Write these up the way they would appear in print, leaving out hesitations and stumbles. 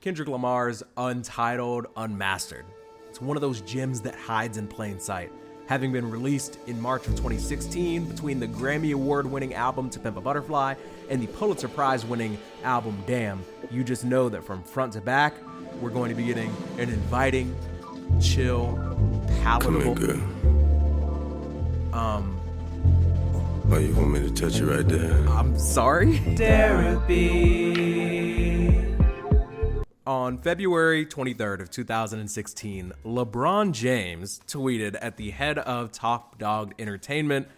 Kendrick Lamar's Untitled, Unmastered. It's one of those gems that hides in plain sight. Having been released in March of 2016 between the Grammy Award-winning album To Pimp a Butterfly and the Pulitzer Prize-winning album Damn, you just know that from front to back, we're going to be getting an inviting, chill, palatable... Come here, girl. Oh, you want me to touch you right there? I'm sorry? Derapy. On February 23rd of 2016, LeBron James tweeted at the head of Top Dog Entertainment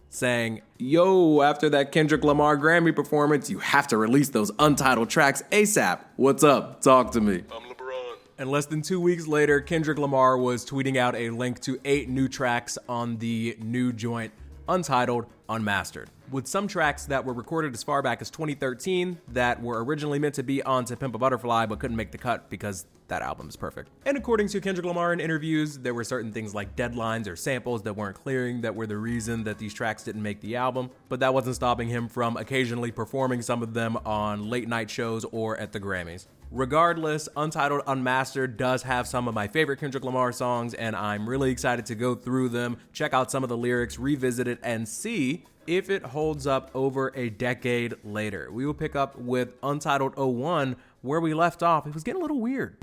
saying, "Yo, after that Kendrick Lamar Grammy performance, you have to release those Untitled tracks ASAP. What's up? Talk to me." I'm LeBron. And less than 2 weeks later, Kendrick Lamar was tweeting out a link to 8 new tracks on the new joint Untitled, Unmastered, with some tracks that were recorded as far back as 2013 that were originally meant to be on To Pimp a Butterfly but couldn't make the cut because that album is perfect. And according to Kendrick Lamar in interviews, there were certain things like deadlines or samples that weren't clearing that were the reason that these tracks didn't make the album, but that wasn't stopping him from occasionally performing some of them on late night shows or at the Grammys. Regardless, Untitled Unmastered does have some of my favorite Kendrick Lamar songs, and I'm really excited to go through them, check out some of the lyrics, revisit it, and see if it holds up over a decade later. We will pick up with Untitled 01, where we left off. It was getting a little weird.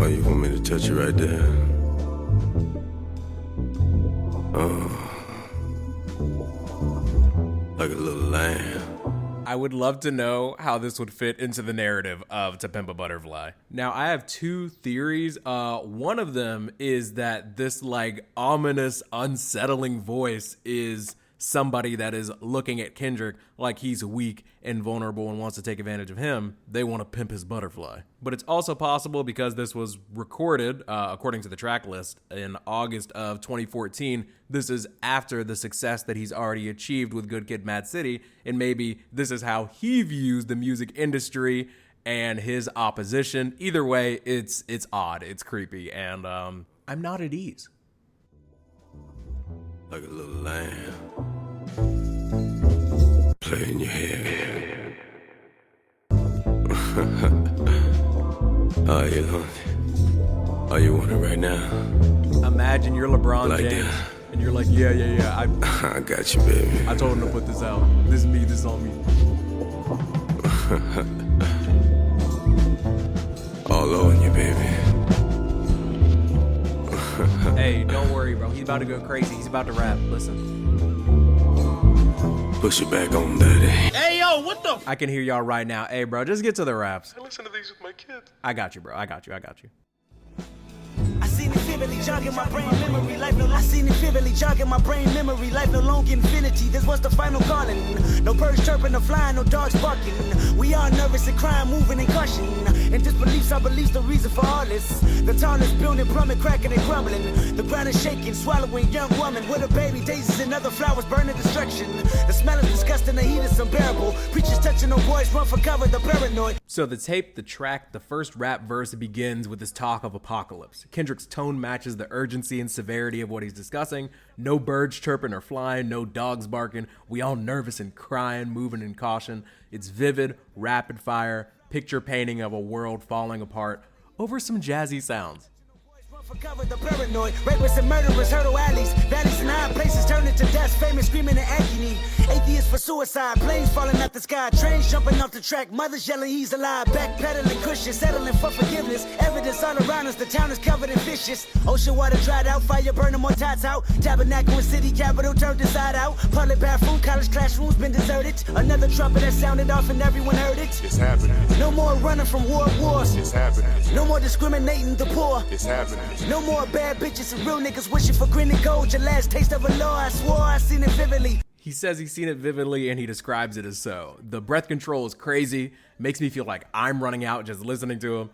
Oh, you want me to touch you right there? Like a little lamb. I would love to know how this would fit into the narrative of To Pimp a Butterfly. Now, I have 2 theories. One of them is that this like ominous, unsettling voice is somebody that is looking at Kendrick like he's weak and vulnerable and wants to take advantage of him. They want to pimp his butterfly. But it's also possible because this was recorded, according to the track list, in August of 2014. This is after the success that he's already achieved with Good Kid, Mad City, and maybe this is how he views the music industry and his opposition. Either way, it's odd, it's creepy, and I'm not at ease. Like a little lamb. Play in your hair. Oh, you want it? Oh, you want it right now? Imagine you're LeBron Like James, that. and you're like, yeah. I got you, baby. I told him to put this out. This is me, this is on me. All on you, baby. Hey, don't worry, bro. He's about to go crazy. He's about to rap. Listen. Push it back on, daddy. Hey, yo, what the? I can hear y'all right now. Hey, bro, just get to the raps. I listen to these with my kids. I got you, bro. I got you. I seen it vividly jogging my brain memory. Life no longer infinity. This was the final calling. No birds chirping or flying, no dogs barking. We are nervous and crying, moving and gushing. And disbeliefs, our beliefs, the reason for all this. The tallest building, plumbing, cracking and crumbling. The ground is shaking, swallowing young woman with her baby daisies and other flowers burning destruction. The smell is disgusting, the heat is unbearable. Preachers touching no boys, run for cover, the paranoid. So the tape, the track, the first rap verse begins with this talk of apocalypse. Kendrick's tone matches the urgency and severity of what he's discussing. No birds chirping or flying, no dogs barking. We all nervous and crying, moving in caution. It's vivid, rapid fire, picture painting of a world falling apart over some jazzy sounds. For cover, the paranoid. Rapists and murderers hurdle alleys. Valleys and high places turn into dust. Famous screaming in agony. Atheists for suicide. Planes falling out the sky. Trains jumping off the track. Mothers yelling he's alive. Backpedaling cushion. Settling for forgiveness. Evidence all around us. The town is covered in fishes. Ocean water dried out. Fire burning more tots out. Tabernacle and city capital turned inside out. Public bathroom. College classrooms been deserted. Another trumpet that sounded off and everyone heard it. It's happening. No more running from wars. It's happening. No more discriminating the poor. It's happening. No more bad bitches and real niggas wishing for green and gold. Your last taste of a law, I swore I seen it vividly. He says he's seen it vividly and he describes it as so. The breath control is crazy. Makes me feel like I'm running out just listening to him.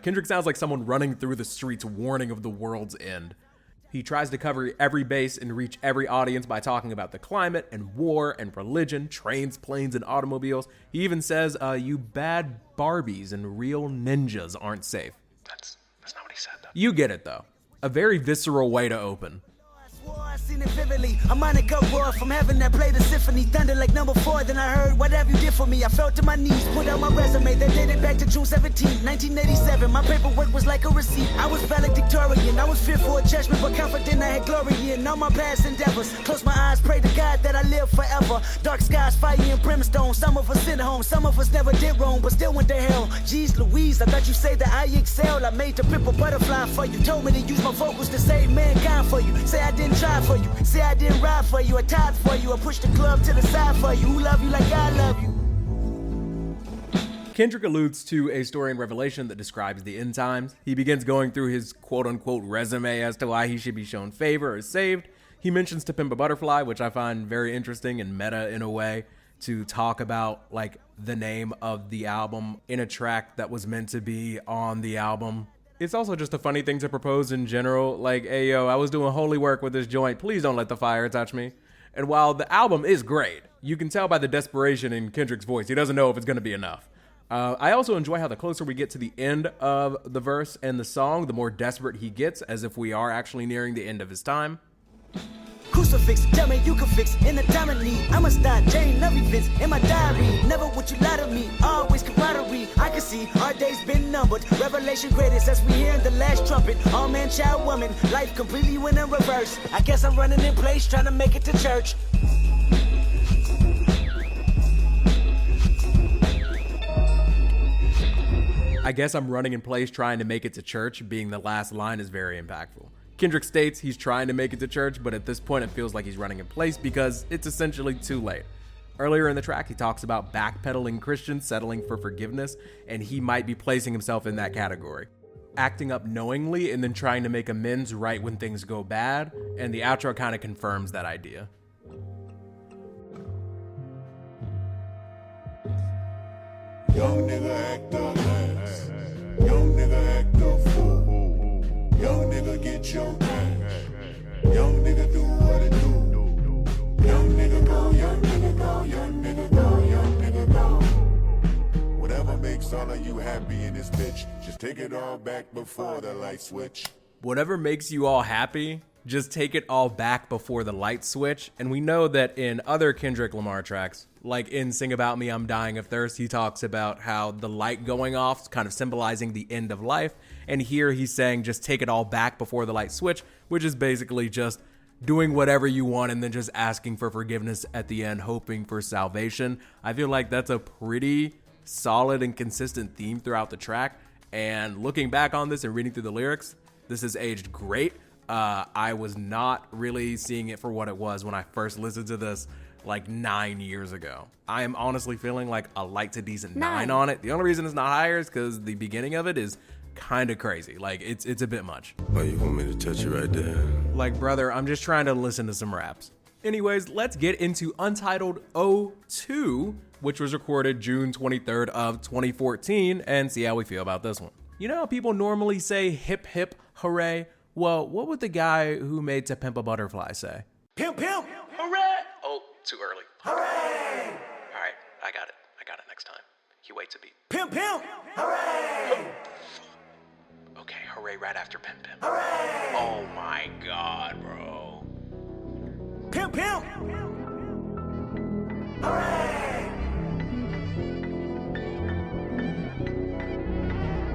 Kendrick sounds like someone running through the streets warning of the world's end. He tries to cover every base and reach every audience by talking about the climate and war and religion, trains, planes, and automobiles. He even says, you bad Barbies and real ninjas aren't safe. That's not what he said, though. You get it, though. A very visceral way to open. I seen it vividly. A Monica roar from heaven that played a symphony. Thunder like number 4, then I heard, what have you did for me? I fell to my knees, put out my resume. That dated back to June 17, 1987. My paperwork was like a receipt. I was valedictorian. I was fearful of judgment, but confident I had glory in all my past endeavors. Close my eyes, pray to God that I live forever. Dark skies, fire and brimstone. Some of us sent home, some of us never did wrong, but still went to hell. Jeez Louise, I thought you say that I excel. I made the pimp a butterfly for you. Told me to use my vocals to save mankind for you. Say I didn't try for you. Say I didn't ride for you. I tied for you. I pushed the club to the side for you. Who love you like I love you? Kendrick alludes to a story in Revelation that describes the end times. He begins going through his quote-unquote resume as to why he should be shown favor or saved. He mentions To Pimp a Butterfly, which I find very interesting and meta in a way, to talk about like the name of the album in a track that was meant to be on the album. It's also just a funny thing to propose in general, like, hey yo, I was doing holy work with this joint, please don't let the fire touch me. And while the album is great, you can tell by the desperation in Kendrick's voice, he doesn't know if it's gonna be enough. I also enjoy how the closer we get to the end of the verse and the song, the more desperate he gets, as if we are actually nearing the end of his time. Crucifix, tell me you can fix in the time of need. I'ma start chain of events in my diary. Never would you lie to me, always camaraderie. I can see our days been numbered. Revelation greatest as we hear in the last trumpet. All man, child, woman, life completely went in reverse. I guess I'm running in place, trying to make it to church. I guess I'm running in place trying to make it to church, being the last line, is very impactful. Kendrick states he's trying to make it to church, but at this point it feels like he's running in place because it's essentially too late. Earlier in the track, he talks about backpedaling Christians settling for forgiveness, and he might be placing himself in that category. Acting up knowingly and then trying to make amends right when things go bad, and the outro kind of confirms that idea. Young nigga act the last. Young nigga act the fool. Young nigga get your cash. Young nigga do what it do. Young nigga go, young nigga go, young nigga go, young nigga go. Whatever makes all of you happy in this bitch, just take it all back before the light switch. Whatever makes you all happy, just take it all back before the light switch. And we know that in other Kendrick Lamar tracks, like in Sing About Me, I'm Dying of Thirst, he talks about how the light going off is kind of symbolizing the end of life. And here he's saying just take it all back before the light switch, which is basically just doing whatever you want and then just asking for forgiveness at the end, hoping for salvation. I feel like that's a pretty solid and consistent theme throughout the track. And looking back on this and reading through the lyrics, this has aged great. I was not really seeing it for what it was when I first listened to this like 9 years ago. I am honestly feeling like a light to decent 9 on it. The only reason it's not higher is because the beginning of it is kind of crazy. Like it's a bit much. Why you want me to touch you right there? Like, brother, I'm just trying to listen to some raps. Anyways, let's get into Untitled 02, which was recorded June 23rd of 2014, and see how we feel about this one. You know how people normally say hip hip hooray? Well, what would the guy who made To Pimp a Butterfly say? Pimp, pimp, Hooray! Oh, too early. hooray! All right, I got it next time. You wait to beat. Pimp, pimp, hooray! Okay, hooray right after Pimp Pimp. Hooray! Oh my god, bro. Pimp, pimp, hooray!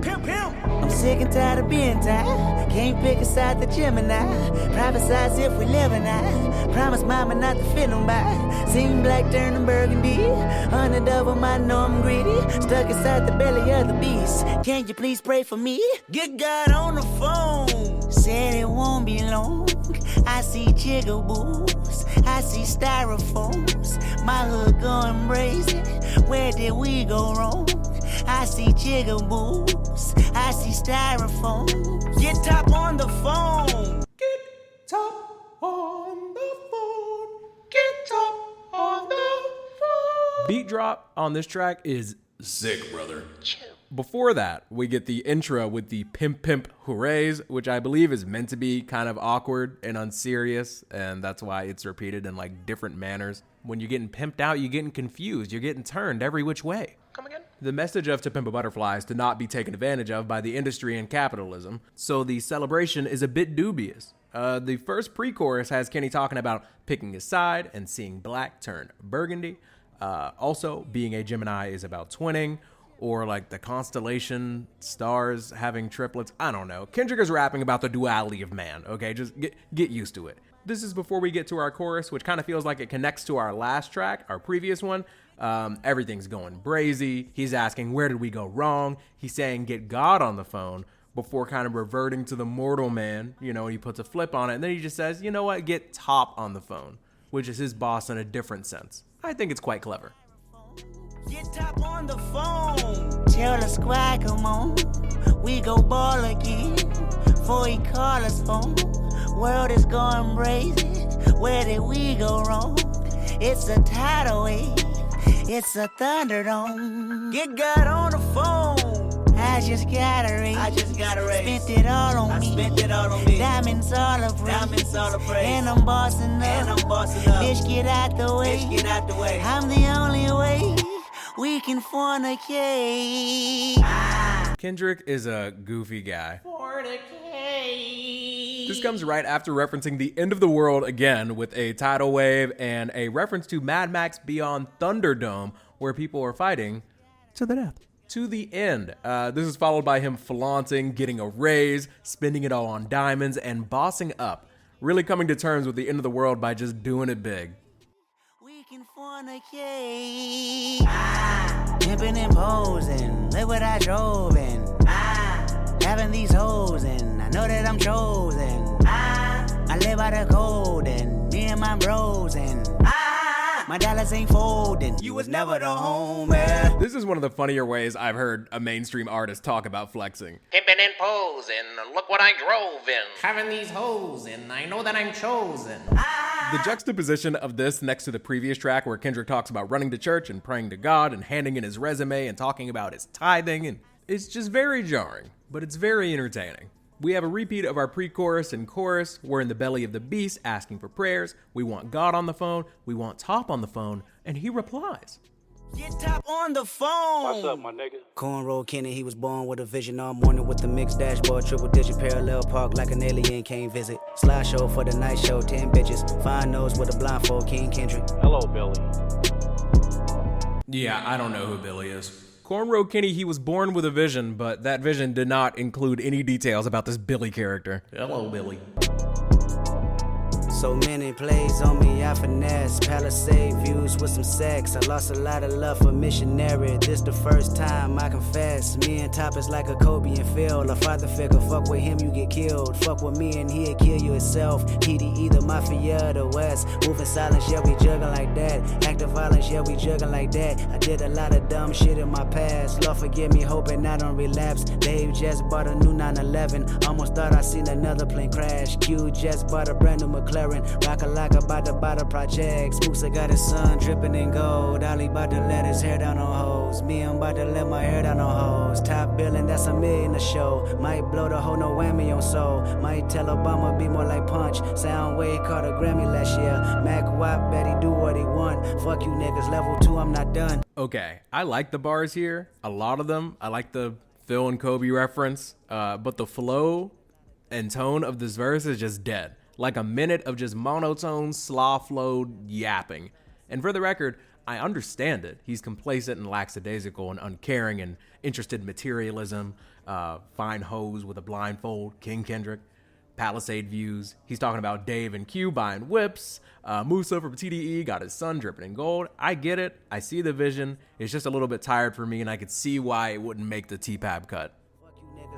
Pimp, pimp. I'm sick and tired of being tired. Can't pick a side the Gemini. Private sides if we live and I promise mama not to fit nobody. Seen black turning burgundy. Underdouble, I know I'm greedy. Stuck inside the belly of the beast. Can you please pray for me? Get God on the phone. Said it won't be long. I see jigaboos. I see styrofoams. My hood going brazen. Where did we go wrong? I see jigaboos. I see styrofoam. Get top on the phone. Get top on the phone. Get top on the phone. Beat drop on this track is sick, brother. Before that, we get the intro with the pimp pimp hoorays, which I believe is meant to be kind of awkward and unserious, and that's why it's repeated in like different manners. When you're getting pimped out, you're getting confused, you're getting turned every which way. Come again? The message of To Pimp a Butterfly is to not be taken advantage of by the industry and capitalism, so the celebration is a bit dubious. The first pre-chorus has Kenny talking about picking his side and seeing black turn burgundy. Also, being a Gemini is about twinning, or like the constellation stars having triplets. I don't know. Kendrick is rapping about the duality of man, okay? Just get used to it. This is before we get to our chorus, which kind of feels like it connects to our last track, our previous one. Everything's going brazy. He's asking, where did we go wrong? He's saying, get God on the phone, before kind of reverting to the mortal man. You know, he puts a flip on it, and then he just says, you know what, get Top on the phone, which is his boss in a different sense. I think it's quite clever. Get Top on the phone. Tell the squad, come on. We go ball again. Before he call us home. World is going crazy. Where did we go wrong? It's a tidal wave. It's a thunderdome. Get God on the phone. I just got a raise. Spent it all on me. Diamonds all of praise. And I'm bossing up. Bitch, get out the way. I'm the only way we can fornicate. Kendrick is a goofy guy. This comes right after referencing the end of the world again with a tidal wave and a reference to Mad Max Beyond Thunderdome, where people are fighting to the death. To the end. This is followed by him flaunting, getting a raise, spending it all on diamonds, and bossing up. Really coming to terms with the end of the world by just doing it big. We can fornicate. Pimping and posing, live what I drove in. Having these hoes and I know that I'm chosen. I live by the code and me and my bros and my dollars ain't folding. You was never the home, man. This is one of the funnier ways I've heard a mainstream artist talk about flexing. Pimpin' and posing, look what I drove in. Having these hoes and I know that I'm chosen. The juxtaposition of this next to the previous track where Kendrick talks about running to church and praying to God and handing in his resume and talking about his tithing, and it's just very jarring, but it's very entertaining. We have a repeat of our pre-chorus and chorus. We're in the belly of the beast asking for prayers. We want God on the phone. We want Top on the phone. And he replies. Get Top on the phone. What's up, my nigga? Cornrow Kenny, he was born with a vision all morning with the mixed dashboard, triple digit parallel park like an alien came visit. Slideshow for the night show, 10 bitches. Fine nose with a blindfold, King Kendrick. Hello, Billy. Yeah, I don't know who Billy is. Cornrow Kenny, he was born with a vision, but that vision did not include any details about this Billy character. Hello, Billy. So many plays on me, I finesse. Palisade views with some sex. I lost a lot of love for missionary. This the first time I confess. Me and Top is like a Kobe and Phil. A father figure, fuck with him, you get killed. Fuck with me and he'll kill you himself. TDE, the mafia of the West. Moving silence, yeah, we juggling like that. Active violence, yeah, we juggling like that. I did a lot of dumb shit in my past. Lord forgive me, hoping I don't relapse. Dave just bought a new 911. Almost thought I seen another plane crash. Q just bought a brand new McLaren. Rock-a-lock about to buy the project. Spooks, I got his son dripping in gold. Ollie about to let his hair down on hoes. Me, I'm about to let my hair down on hoes. Top billing, that's $1 million a show. Might blow the whole no whammy on soul. Might tell Obama be more like Punch. Soundwave caught a Grammy last year. Mac Wap bet he do what he want. Fuck you niggas, level 2, I'm not done. Okay, I like the bars here. A lot of them. I like the Phil and Kobe reference. But the flow and tone of this verse is just dead. Like a minute of just monotone, slaw-flowed yapping. And for the record, I understand it. He's complacent and lackadaisical and uncaring and interested in materialism, fine hoes with a blindfold, King Kendrick, Palisade views. He's talking about Dave and Q buying whips. Musa from TDE got his son dripping in gold. I get it. I see the vision. It's just a little bit tired for me, and I could see why it wouldn't make the T-Pab cut.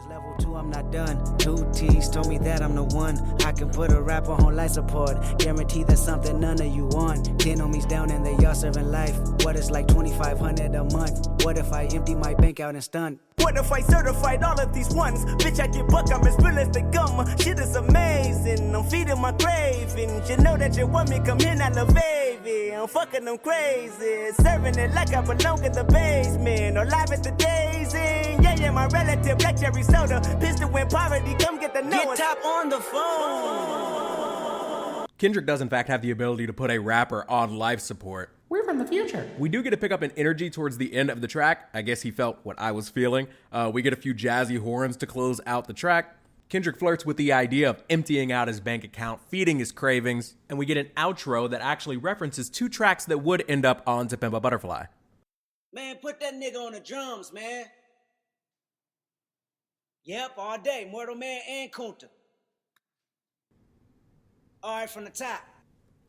Level 2, I'm not done. 2 T's told me that I'm the one. I can put a rapper on life support. Guarantee that's something none of you want. 10 homies down and they all serving life. What is like $2,500 a month? What if I empty my bank out and stunt? What if I certified all of these ones? Bitch, I get buck, I'm as real as they come. Shit is amazing, I'm feeding my cravings. You know that you want me, come in, I love baby. I'm fucking them crazy. Serving it like I belong in the basement. Or live at the Daisy. Yeah, my relative, black cherry soda. Pistol when poverty, come get the note. Get Top on the phone. Kendrick does in fact have the ability to put a rapper on life support. We're from the future. We do get a pickup in energy towards the end of the track. I guess he felt what I was feeling. We get a few jazzy horns to close out the track. Kendrick flirts with the idea of emptying out his bank account, feeding his cravings, and we get an outro that actually references 2 tracks that would end up on To Pimp a Butterfly. Man, put that nigga on the drums, man. Yep, all day. Mortal Man and Kunta. All right, from the top.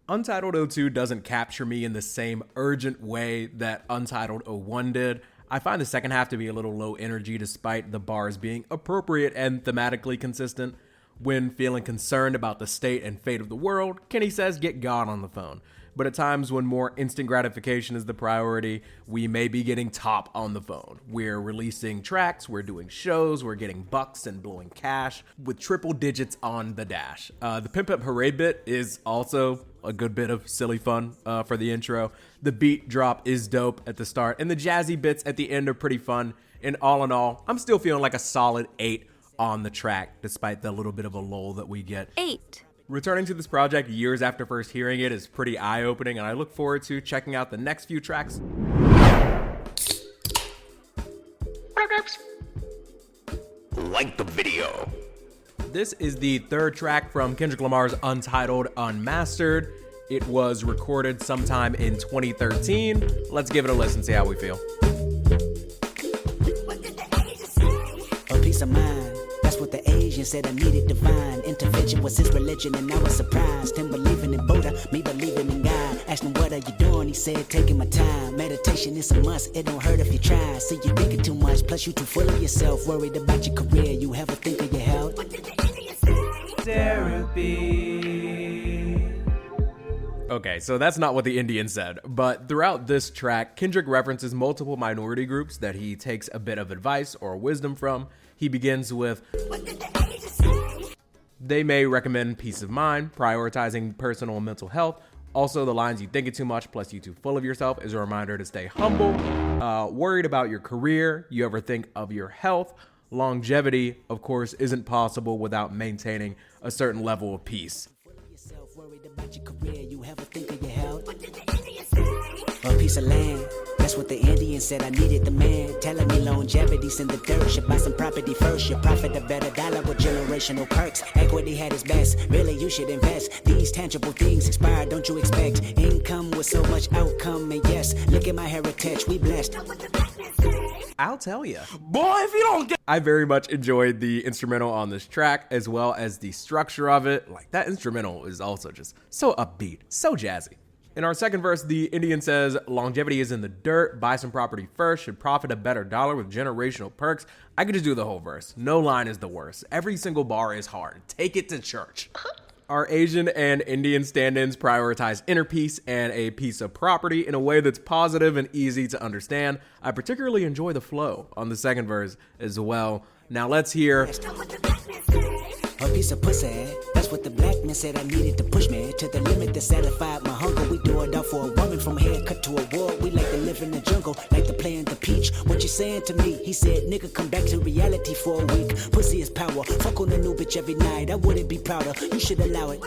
Untitled 02 doesn't capture me in the same urgent way that Untitled 01 did. I find the second half to be a little low energy despite the bars being appropriate and thematically consistent. When feeling concerned about the state and fate of the world, Kenny says get God on the phone. But at times when more instant gratification is the priority, we may be getting Top on the phone. We're releasing tracks, we're doing shows, we're getting bucks and blowing cash with triple digits on the dash. The Pimp Up Hooray bit is also a good bit of silly fun for the intro. The beat drop is dope at the start, and the jazzy bits at the end are pretty fun. And all in all, I'm still feeling like a solid 8 on the track, despite the little bit of a lull that we get. 8. Returning to this project years after first hearing it is pretty eye-opening, and I look forward to checking out the next few tracks. Like the video. This is the 3rd track from Kendrick Lamar's Untitled, Unmastered. It was recorded sometime in 2013. Let's give it a listen, see how we feel. A peace of mind. That's what the Asian said I needed. Divine intervention was his religion, and I was surprised. Him believing in Buddha, me believing in God. Asked him, what are you doing? He said, taking my time. Meditation is a must, it don't hurt if you try. See, you're thinking too much, plus you too full of yourself. Worried about your career, you ever think of your health? Derapy. Okay, so that's not what the Indian said, but throughout this track, Kendrick references multiple minority groups that he takes a bit of advice or wisdom from. He begins with, they may recommend peace of mind, prioritizing personal and mental health. Also, the lines, you thinking too much, plus you too full of yourself, is a reminder to stay humble. Worried about your career, you ever think of your health. Longevity, of course, isn't possible without maintaining a certain level of peace. A piece of land. That's what the Indian said. I needed the man telling me longevity's in the dirt. Should buy some property first. You profit a better dollar with generational perks. Equity had its best. Really, you should invest. These tangible things expire. Don't you expect income with so much outcome? And yes, look at my heritage. We blessed. I'll tell you. Boy, if you don't get... I very much enjoyed the instrumental on this track, as well as the structure of it. Like, that instrumental is also just so upbeat, so jazzy. In our second verse, the Indian says, longevity is in the dirt, buy some property first, should profit a better dollar with generational perks. I could just do the whole verse. No line is the worst. Every single bar is hard. Take it to church. Our Asian and Indian stand-ins prioritize inner peace and a piece of property in a way that's positive and easy to understand. I particularly enjoy the flow on the second verse as well. Now let's hear... A piece of pussy, that's what the black man said. I needed to push me to the limit that satisfied my hunger. We do it all for a woman, from haircut to a war. We like to live in the jungle, like to play in the peach. What you saying to me? He said, nigga, come back to reality for a week. Pussy is power, fuck on a new bitch every night. I wouldn't be prouder, you should allow it.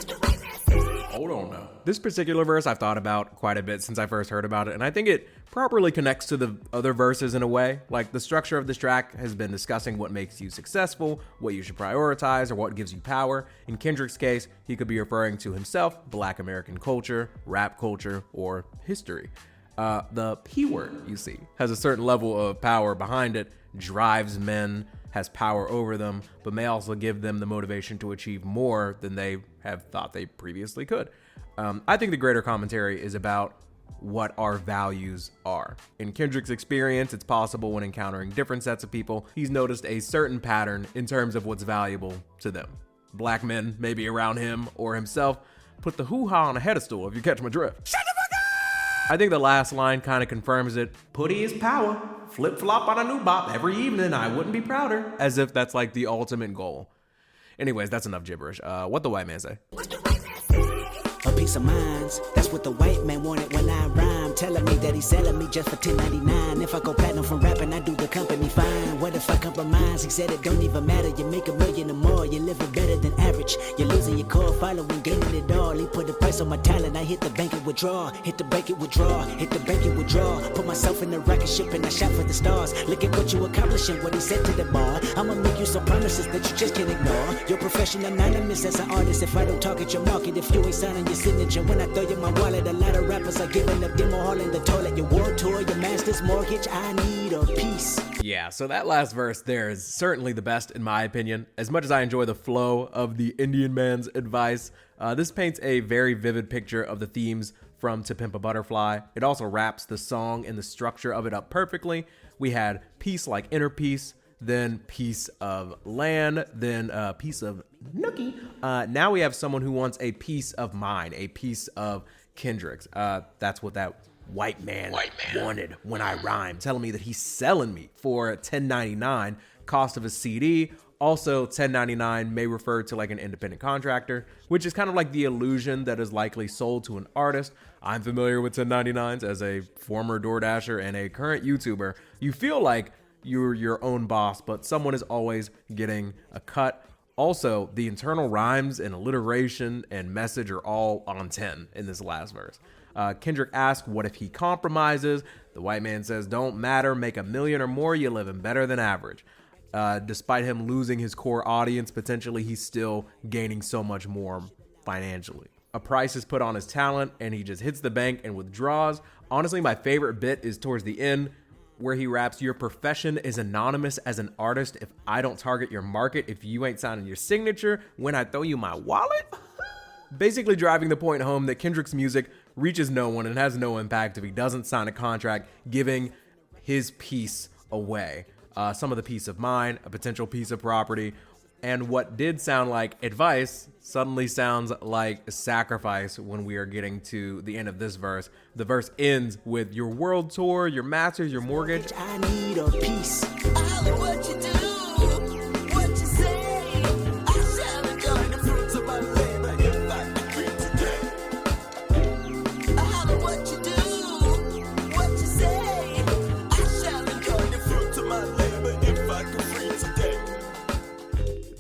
Hold on now. This particular verse I've thought about quite a bit since I first heard about it, and I think it properly connects to the other verses in a way. Like, the structure of this track has been discussing what makes you successful, what you should prioritize, or what gives you power. In Kendrick's case, he could be referring to himself, Black American culture, rap culture, or history. The P word, you see, has a certain level of power behind it, drives men, has power over them, but may also give them the motivation to achieve more than they have thought they previously could. I think the greater commentary is about what our values are. In Kendrick's experience, it's possible when encountering different sets of people, he's noticed a certain pattern in terms of what's valuable to them. Black men, maybe around him or himself, put the hoo-ha on a pedestal, if you catch my drift. Shut the fuck up! I think the last line kind of confirms it. Putty is power. Flip-flop on a new bop every evening, I wouldn't be prouder. As if that's like the ultimate goal. Anyways, that's enough gibberish. What the white man say? A piece of minds, that's what the white man wanted when I rhyme. Telling me that he's selling me just for $10.99. If I go platinum from rapping, I do the company fine. What if I come our minds. He said it don't even matter. You make $1 million or more, you're living better than average. You're losing your core following, gaining it all. He put the price on my talent. I hit the bank and withdraw. Hit the bank and withdraw. Hit the bank and withdraw. Put myself in the rocket ship and I shot for the stars. Look at what you accomplishing. What he said to the bar. I'ma make you some promises that you just can't ignore. Your profession anonymous as an artist. If I don't target your market, if you ain't signing your signature, when I throw you my wallet, a lot of rappers are giving up demo hall in the toilet. Your world tour, your master's mortgage. I need a piece. Yeah, so that last verse there is certainly the best in my opinion. As much as I enjoy the flow of the Indian man's advice, this paints a very vivid picture of the themes from To Pimp a Butterfly. It also wraps the song and the structure of it up perfectly. We had peace like inner peace, then piece of land, then a piece of nookie. Now we have someone who wants a piece of mine, a piece of Kendrick's. That's what that white man wanted when I rhyme, telling me that he's selling me for $10.99 cost of a CD. Also, $10.99 may refer to like an independent contractor, which is kind of like the illusion that is likely sold to an artist. I'm familiar with $10.99s as a former DoorDasher and a current YouTuber. You feel like you're your own boss, but someone is always getting a cut. Also, the internal rhymes and alliteration and message are all on 10 in this last verse. Kendrick asks, what if he compromises? The white man says, don't matter, make $1 million or more, you're living better than average. Despite him losing his core audience, potentially he's still gaining so much more financially. A price is put on his talent and he just hits the bank and withdraws. Honestly, my favorite bit is towards the end where he raps, your profession is anonymous as an artist. If I don't target your market, if you ain't signing your signature, when I throw you my wallet? Basically driving the point home that Kendrick's music reaches no one and has no impact if he doesn't sign a contract, giving his piece away. Some of the peace of mind, a potential piece of property, and what did sound like advice suddenly sounds like a sacrifice when we are getting to the end of this verse. The verse ends with your world tour, your masters, your mortgage. I need a piece. What you do, what you say, I shall enjoy the fruits of my labor if I can dream today. I holler what you do, what you say, I shall enjoy the fruits of my labor if I can free today.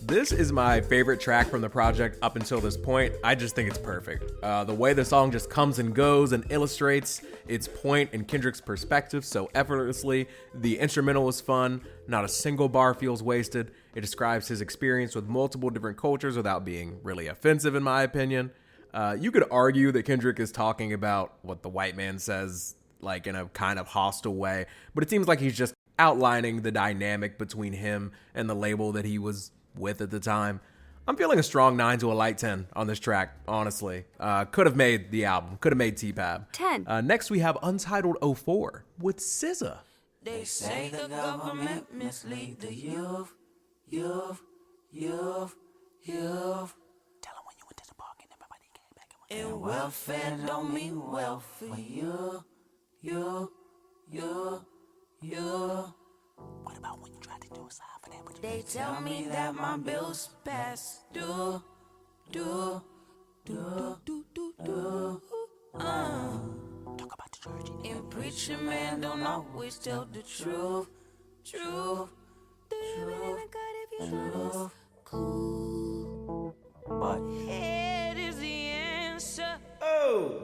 This is my favorite track from the project up until this point. I just think it's perfect. The way the song just comes and goes and illustrates its point and Kendrick's perspective so effortlessly. The instrumental is fun. Not a single bar feels wasted. It describes his experience with multiple different cultures without being really offensive, in my opinion. You could argue that Kendrick is talking about what the white man says, like in a kind of hostile way, but it seems like he's just outlining the dynamic between him and the label that he was with at the time. I'm feeling a strong 9 to a light 10 on this track, honestly. Could have made the album, could have made T-Pab. 10. Next we have Untitled 04 with SZA. They say the government mislead the youth. Tell them when you went to the park and everybody came back and And welfare don't mean wealth for you. what about when you tried to do a sign for that? But you They tell me that my bills past due. talk about the church. And preacher man don't always tell the truth. But Head is the answer.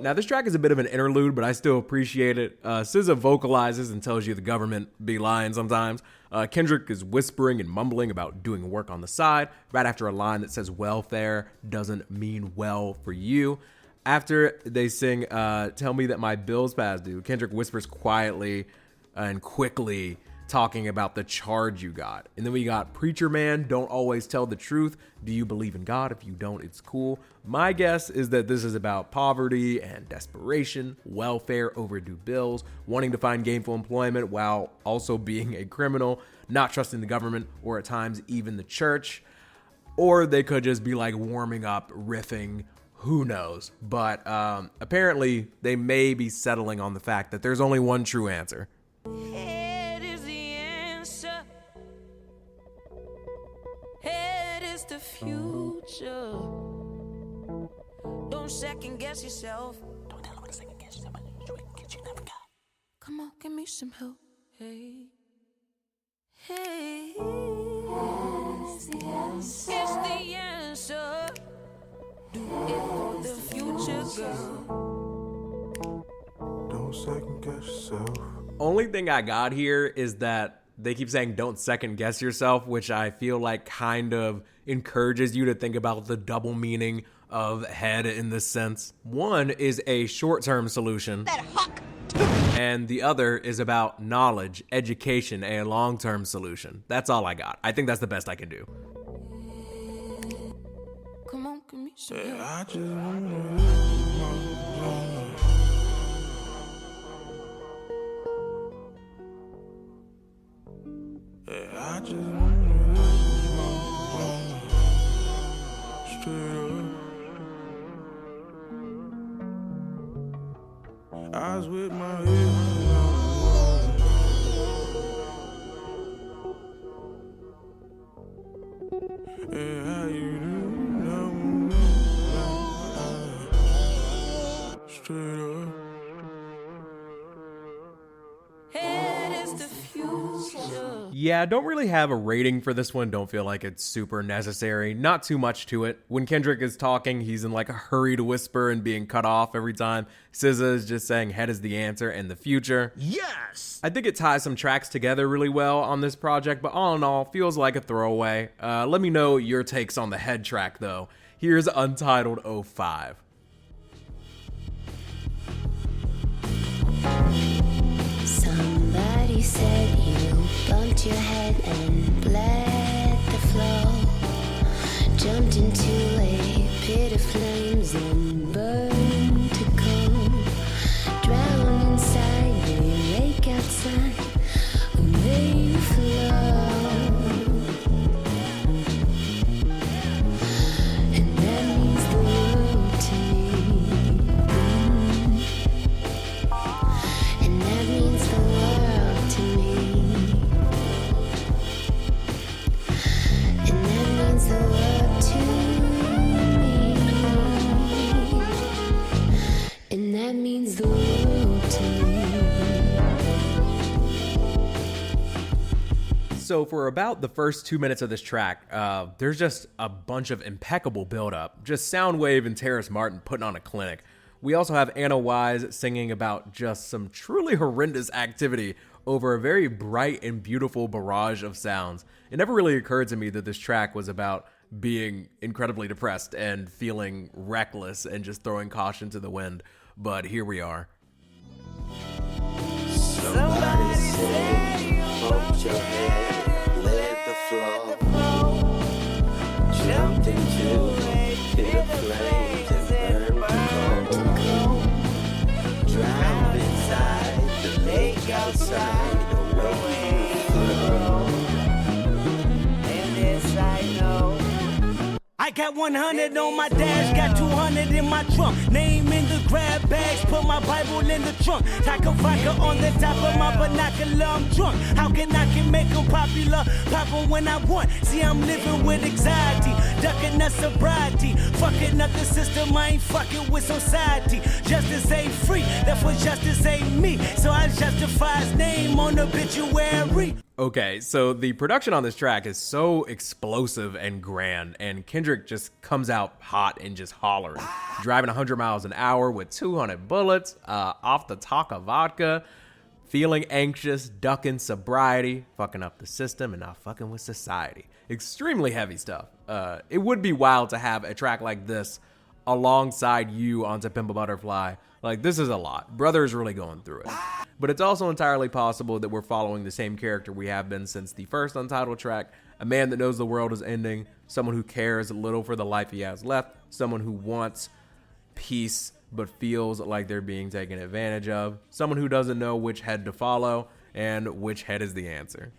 Now this track is a bit of an interlude, but I still appreciate it. SZA vocalizes and tells you the government be lying sometimes. Kendrick is whispering and mumbling about doing work on the side, right after a line that says welfare doesn't mean well for you. After they sing, tell me that my bill's past due, Kendrick whispers quietly and quickly, talking about the charge you got. And then we got preacher man, don't always tell the truth. Do you believe in God? If you don't, it's cool. My guess is that this is about poverty and desperation, welfare, overdue bills, wanting to find gainful employment while also being a criminal, not trusting the government or at times even the church. Or they could just be like warming up, riffing, who knows. But apparently they may be settling on the fact that there's only one true answer. Head is the answer. Head is the future. Don't second guess yourself. don't tell them what to second guess yourself, but you never got. Come on, give me some help. Hey. is the answer. Do it for the future, girl. Don't second guess yourself. Only thing I got here is that they keep saying don't second guess yourself, which I feel like kind of encourages you to think about the double meaning of head in this sense. One is a short-term solution, and the other is about knowledge, education, a long-term solution. That's all I got. I think that's the best I can do. Come on, give me some. I just wanna live. I just wanna live. Straight up. I was with my head. Hey, how you do? Straight up. Head is the future. Yeah, I don't really have a rating for this one. Don't feel like it's super necessary. Not too much to it. When Kendrick is talking, he's in like a hurried whisper and being cut off every time. SZA is just saying head is the answer and the future. Yes! I think it ties some tracks together really well on this project, but all in all, feels like a throwaway. Let me know your takes on the head track though. Here's Untitled 05. Somebody said you bumped your head and bled the flow. Jumped into a pit of flames and burned to cold. Drowned inside the lake outside a main flow. And that means the world to me. And that means the world to me. And that means the world to me. And that means the world to me. So for about the first 2 minutes of this track, there's just a bunch of impeccable build-up. Just Soundwave and Terrace Martin putting on a clinic. We also have Anna Wise singing about just some truly horrendous activity over a very bright and beautiful barrage of sounds. It never really occurred to me that this track was about being incredibly depressed and feeling reckless and just throwing caution to the wind. But here we are. Somebody said you bumped your head, led the flow. Jumped into a pit of flames and burned to cold. Drowned inside the lake outside the way flow. And this I know. I got 100 on my dash, got 200 in my trunk. Name in the grab bags, put my Bible in the trunk. Taco vodka on the top of my binocular, I'm drunk. How can I make them popular? Pop 'em when I want. See, I'm living with anxiety, ducking the sobriety. Fucking up the system, I ain't fucking with society. Justice ain't free, therefore justice ain't me. So I justify his name on the obituary. Okay, so the production on this track is so explosive and grand, and Kendrick just comes out hot and just hollering. Driving 100 miles an hour with 200 bullets, off the Taka vodka, feeling anxious, ducking sobriety, fucking up the system, and not fucking with society. Extremely heavy stuff. It would be wild to have a track like this alongside you on To Pimp a Butterfly. Like, this is a lot. Brother is really going through it. But it's also entirely possible that we're following the same character we have been since the first Untitled track, a man that knows the world is ending, someone who cares little for the life he has left, someone who wants peace but feels like they're being taken advantage of, someone who doesn't know which head to follow and which head is the answer.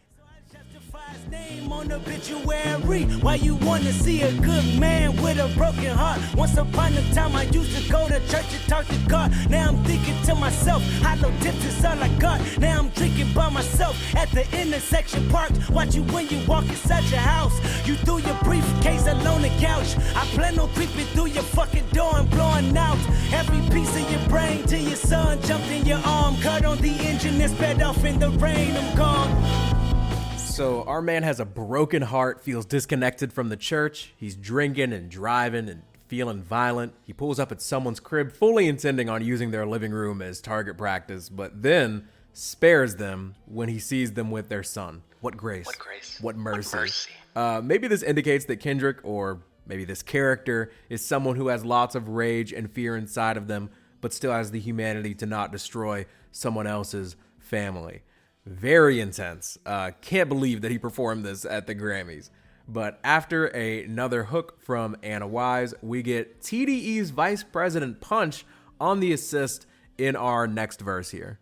His name on the obituary. Why you wanna see a good man with a broken heart? Once upon a time I used to go to church and talk to God. Now I'm thinking to myself, hollow tips is all I got. Now I'm drinking by myself at the intersection parked. Watch you when you walk inside your house. You threw your briefcase alone the couch. I plan on creeping through your fucking door and blowing out every piece of your brain till your son jumped in your arm. Cut on the engine and sped off in the rain. I'm gone. So our man has a broken heart, feels disconnected from the church. He's drinking and driving and feeling violent. He pulls up at someone's crib, fully intending on using their living room as target practice, but then spares them when he sees them with their son. What grace. What mercy. Maybe this indicates that Kendrick, or maybe this character, is someone who has lots of rage and fear inside of them, but still has the humanity to not destroy someone else's family. Very intense. Can't believe that he performed this at the Grammys. But after another hook from Anna Wise, we get TDE's Vice President Punch on the assist in our next verse here.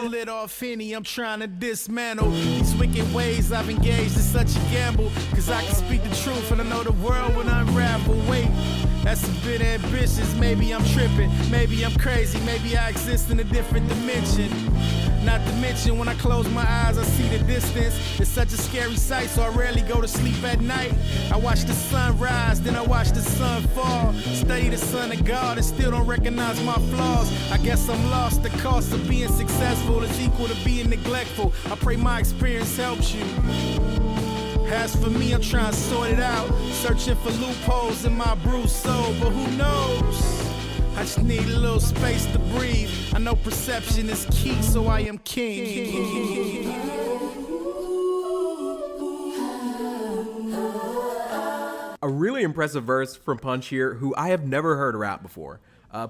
Lit off Henny, I'm trying to dismantle these wicked ways I've engaged in such a gamble. Cause I can speak the truth and I know the world will unravel. Wait, that's a bit ambitious. Maybe I'm tripping, maybe I'm crazy, maybe I exist in a different dimension. Not to mention, when I close my eyes, I see the distance. It's such a scary sight, so I rarely go to sleep at night. I watch the sun rise, then I watch the sun fall. Study the Son of God and still don't recognize my flaws. I guess I'm lost. The cost of being successful is equal to being neglectful. I pray my experience helps you. As for me, I'm trying to sort it out. Searching for loopholes in my bruised soul, but who knows? I just need a little space to breathe. I know perception is key, so I am king. A really impressive verse from Punch here, who I have never heard rap before.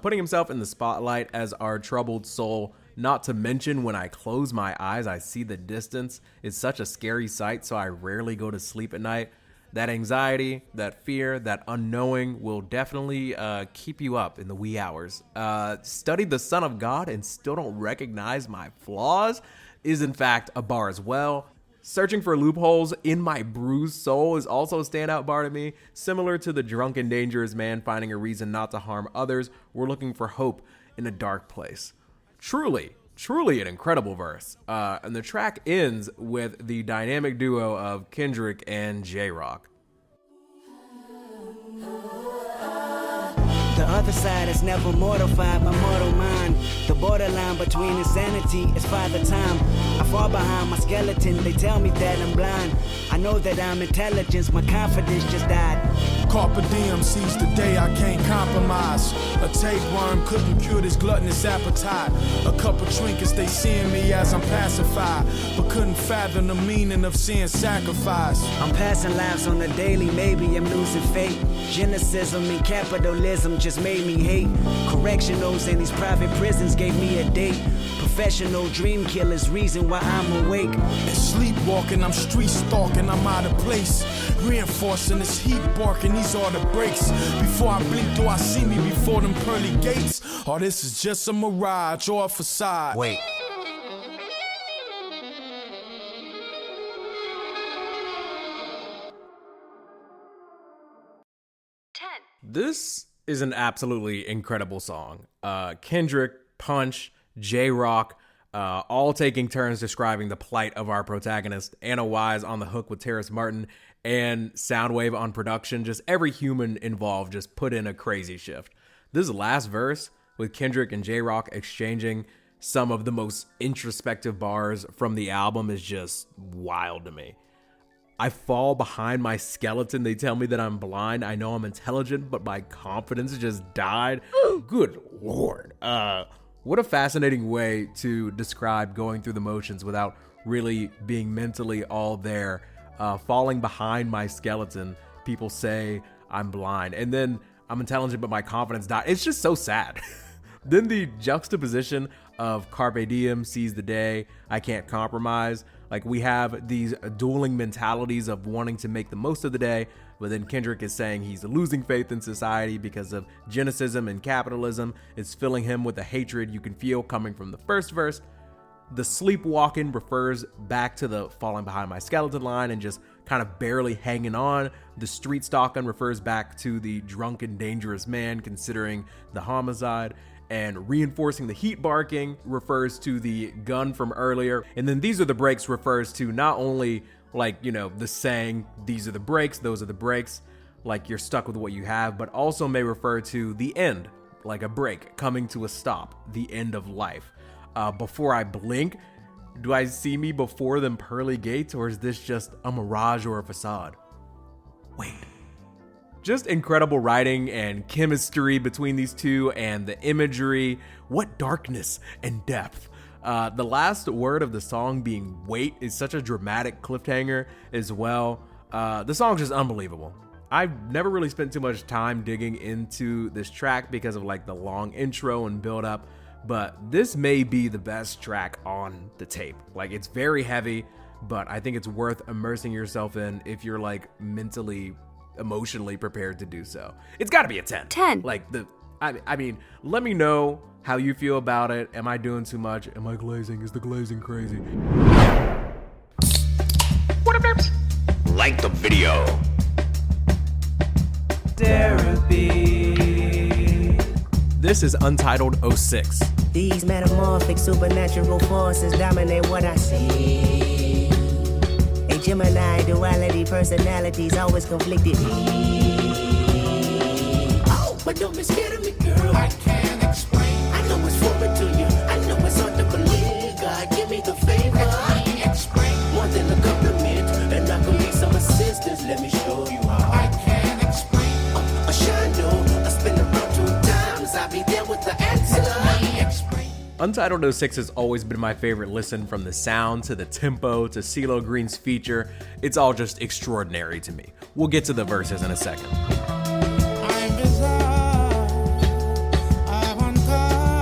Putting himself in the spotlight as our troubled soul, not to mention when I close my eyes, I see the distance. It's such a scary sight, so I rarely go to sleep at night. That anxiety, that fear, that unknowing will definitely keep you up in the wee hours. Studied the Son of God and still don't recognize my flaws is in fact a bar as well. Searching for loopholes in my bruised soul is also a standout bar to me. Similar to the drunken, dangerous man finding a reason not to harm others, we're looking for hope in a dark place. Truly an incredible verse. And the track ends with the dynamic duo of Kendrick and J-Rock. The other side is never mortified by mortal mind. The borderline between insanity is Father Time. I fall behind my skeleton, they tell me that I'm blind. I know that I'm intelligence, my confidence just died. Carpe diem sees the day I can't compromise. A tapeworm couldn't cure this gluttonous appetite. A couple trinkets, they seeing me as I'm pacified, but couldn't fathom the meaning of seeing sacrifice. I'm passing lives on the daily, maybe I'm losing faith. Genocision and capitalism just made me hate. Correctionals in these private prisons gave me a date. Professional dream killers, reason why I'm awake. And sleepwalking, I'm street stalking, I'm out of place. Reinforcing this heat barking, these are the breaks. Before I blink, do I see me before them pearly gates? Or this is just a mirage or a facade? Wait. This is an absolutely incredible song. Kendrick, Punch, J-Rock, all taking turns describing the plight of our protagonist. Anna Wise on the hook with Terrace Martin, and Soundwave on production. Just every human involved just put in a crazy shift. This last verse with Kendrick and J-Rock exchanging some of the most introspective bars from the album is just wild to me. I fall behind my skeleton. They tell me that I'm blind. I know I'm intelligent, but my confidence just died. Good Lord. What a fascinating way to describe going through the motions without really being mentally all there. Falling behind my skeleton. People say I'm blind. And then I'm intelligent, but my confidence died. It's just so sad. Then the juxtaposition of Carpe Diem, seize the day, I can't compromise. Like, we have these dueling mentalities of wanting to make the most of the day, but then Kendrick is saying he's losing faith in society because of genocision and capitalism. It's filling him with the hatred you can feel coming from the first verse. The sleepwalking refers back to the falling behind my skeleton line and just kind of barely hanging on. The street stalking refers back to the drunken, dangerous man considering the homicide. And reinforcing the heat barking refers to the gun from earlier. And then these are the breaks refers to not only, like, you know, the saying, these are the breaks, those are the breaks, like you're stuck with what you have, but also may refer to the end, like a break coming to a stop, the end of life. before I blink. Do I see me before them pearly gates, or is this just a mirage or a facade? Wait. Just incredible writing and chemistry between these two, and the imagery. What darkness and depth. The last word of the song being wait is such a dramatic cliffhanger as well. The song's just unbelievable. I've never really spent too much time digging into this track because of like the long intro and build up, but this may be the best track on the tape. Like, it's very heavy, but I think it's worth immersing yourself in if you're like mentally, emotionally prepared to do so. It's got to be a 10. 10. Like, I mean, let me know how you feel about it. Am I doing too much? Am I glazing? Is the glazing crazy? Like the video. Derapy. This is Untitled 06. These metamorphic supernatural forces dominate what I see. A Gemini duality personalities always conflicted. Oh, but don't be scared of me, girl. I can't explain. I know it's foreign to you. I know it's hard to believe. God, give me the favor. Let me explain. More than a compliment, and I can need some assistance. Let me show you how. I can't explain. A shadow, I spin around 2 times. I'll be there with the answer. Let me explain. Untitled 06 has always been my favorite listen, from the sound to the tempo to CeeLo Green's feature. It's all just extraordinary to me. We'll get to the verses in a second. I'm bizarre, avant-garde.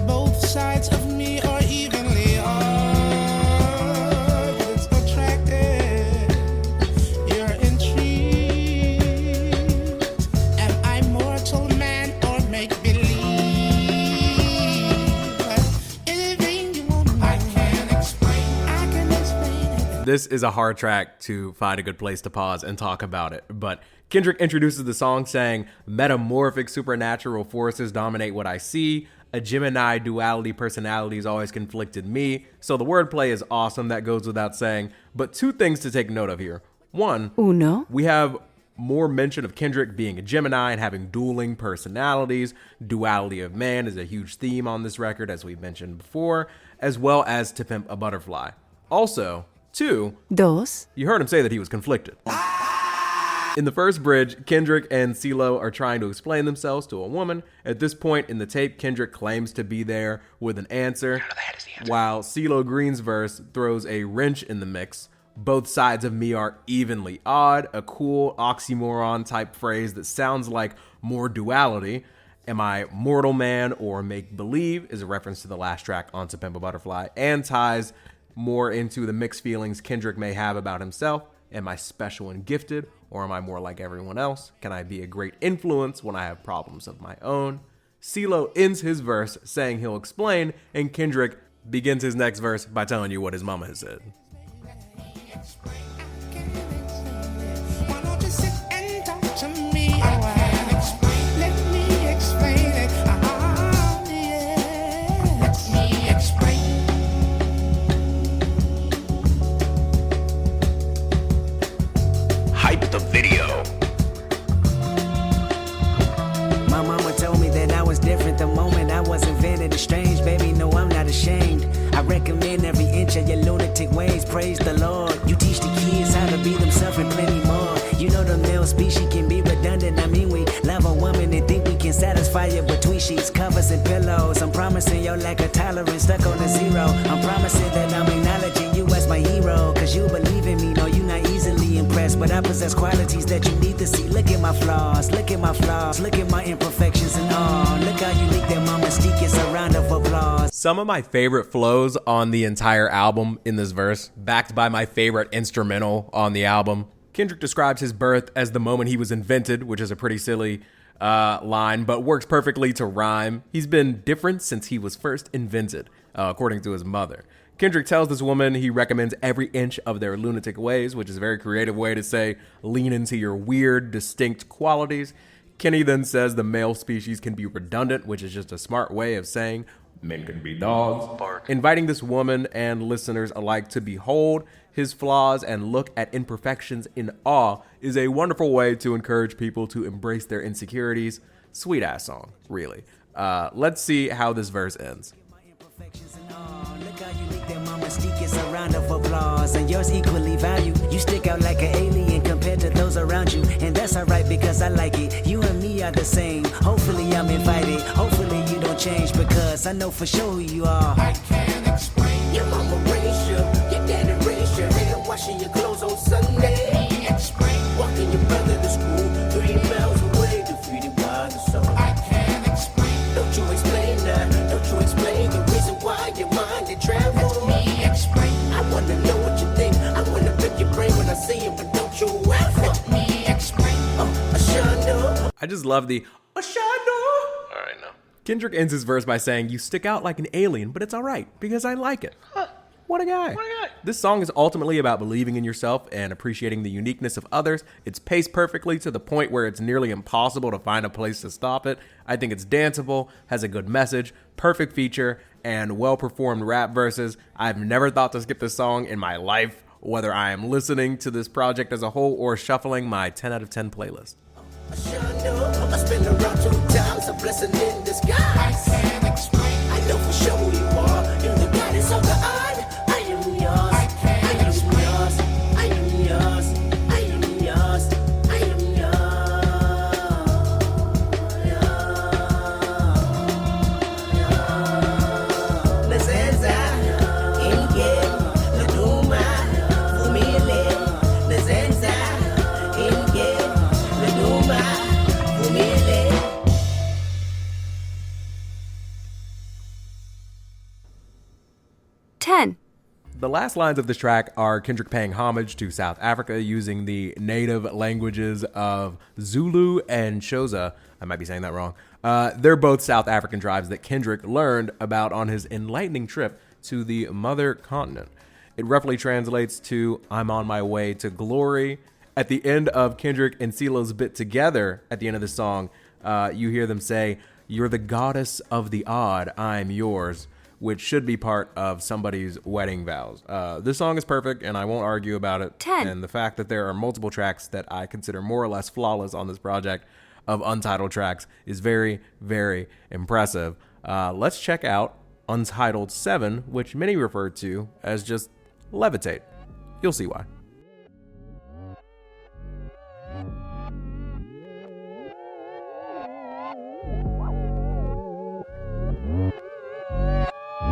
Both sides of me are evenly odd. It's attractive, you're intrigued. Am I mortal man or make-believe? Anything you want to know, I can explain it. This is a hard track to find a good place to pause and talk about it, but Kendrick introduces the song saying, metamorphic supernatural forces dominate what I see. A Gemini duality personalities always conflicted me. So the wordplay is awesome, that goes without saying. But 2 things to take note of here. 1, Uno. we have more mention of Kendrick being a Gemini and having dueling personalities. Duality of man is a huge theme on this record, as we mentioned before, as well as To Pimp a Butterfly. Also, 2, Dos. you heard him say that he was conflicted. In the first bridge, Kendrick and CeeLo are trying to explain themselves to a woman. At this point in the tape, Kendrick claims to be there with an answer, while CeeLo Green's verse throws a wrench in the mix. Both sides of me are evenly odd, a cool oxymoron type phrase that sounds like more duality. Am I mortal man or make-believe is a reference to the last track on To Pimp a Butterfly, and ties more into the mixed feelings Kendrick may have about himself. Am I special and gifted, or am I more like everyone else? Can I be a great influence when I have problems of my own? CeeLo ends his verse saying he'll explain, and Kendrick begins his next verse by telling you what his mama has said. Why don't you sit and talk to me? Let me explain it. Yeah. Let me explain. Hype the video. My mama told me that I was different the moment I was invented. It's strange, baby, no, I'm not ashamed. I recommend every inch of your lunatic ways. Praise the Lord. You teach the kids how to be themselves and plenty more. You know the male species can be redundant. I mean, we love a woman and think we can satisfy you between sheets, covers, and pillows. I'm promising your lack of tolerance stuck on a 0. I'm promising that I'm acknowledging you as my hero. Cause you believe in me, no, you not easily impressed. But I possess qualities that you need to see. Look at my flaws, look at my flaws, look at my imperfections and all. Look how you leak that mama mystique. It's a round of applause. Some of my favorite flows on the entire album in this verse, backed by my favorite instrumental on the album. Kendrick describes his birth as the moment he was invented, which is a pretty silly line, but works perfectly to rhyme. He's been different since he was first invented, according to his mother. Kendrick tells this woman he recommends every inch of their lunatic ways, which is a very creative way to say lean into your weird, distinct qualities. Kenny then says the male species can be redundant, which is just a smart way of saying men can be dogs. Bark. Inviting this woman and listeners alike to behold his flaws and look at imperfections in awe is a wonderful way to encourage people to embrace their insecurities. Sweet ass song, really. Let's see how this verse ends. Is a round of applause, and yours equally value. You stick out like an alien compared to those around you, and that's alright because I like it. You and me are the same. Hopefully I'm invited. Hopefully you don't change because I know for sure who you are. I can't explain. Your mama raised you, your daddy raised you, and washing your clothes on Sunday. I can't explain. Walking your brother to school 3 miles away, defeated by the sun. I can't explain. Don't you explain that? Don't you explain the reason why your mind did travel? I wanna know what you think. I wanna pick your brain when I see it, but don't you ever let me explain. I just love the All right, now. Kendrick ends his verse by saying, "You stick out like an alien, but it's all right because I like it." Huh. What a guy. This song is ultimately about believing in yourself and appreciating the uniqueness of others. It's paced perfectly to the point where it's nearly impossible to find a place to stop it. I think it's danceable, has a good message, perfect feature, and well-performed rap verses. I've never thought to skip this song in my life, whether I am listening to this project as a whole or shuffling my 10 out of 10 playlist. I spin around 2 times, a blessing in disguise. I can't explain. I know for sure who you are. You're the goddess of the odd. I am yours. I am yours. I am yours. I am yours. I am yours. Lezenza, Inge, Laduma, Fumile. Lezenza, Inge, Laduma, Fumile. 10. The last lines of this track are Kendrick paying homage to South Africa using the native languages of Zulu and Xhosa. I might be saying that wrong. They're both South African tribes that Kendrick learned about on his enlightening trip to the mother continent. It roughly translates to, "I'm on my way to glory." At the end of Kendrick and CeeLo's bit together, at the end of the song, you hear them say, "You're the goddess of the odd, I'm yours," which should be part of somebody's wedding vows. This song is perfect, and I won't argue about it. 10. And the fact that there are multiple tracks that I consider more or less flawless on this project of Untitled tracks is very, very impressive. Let's check out Untitled 7, which many refer to as just Levitate. You'll see why.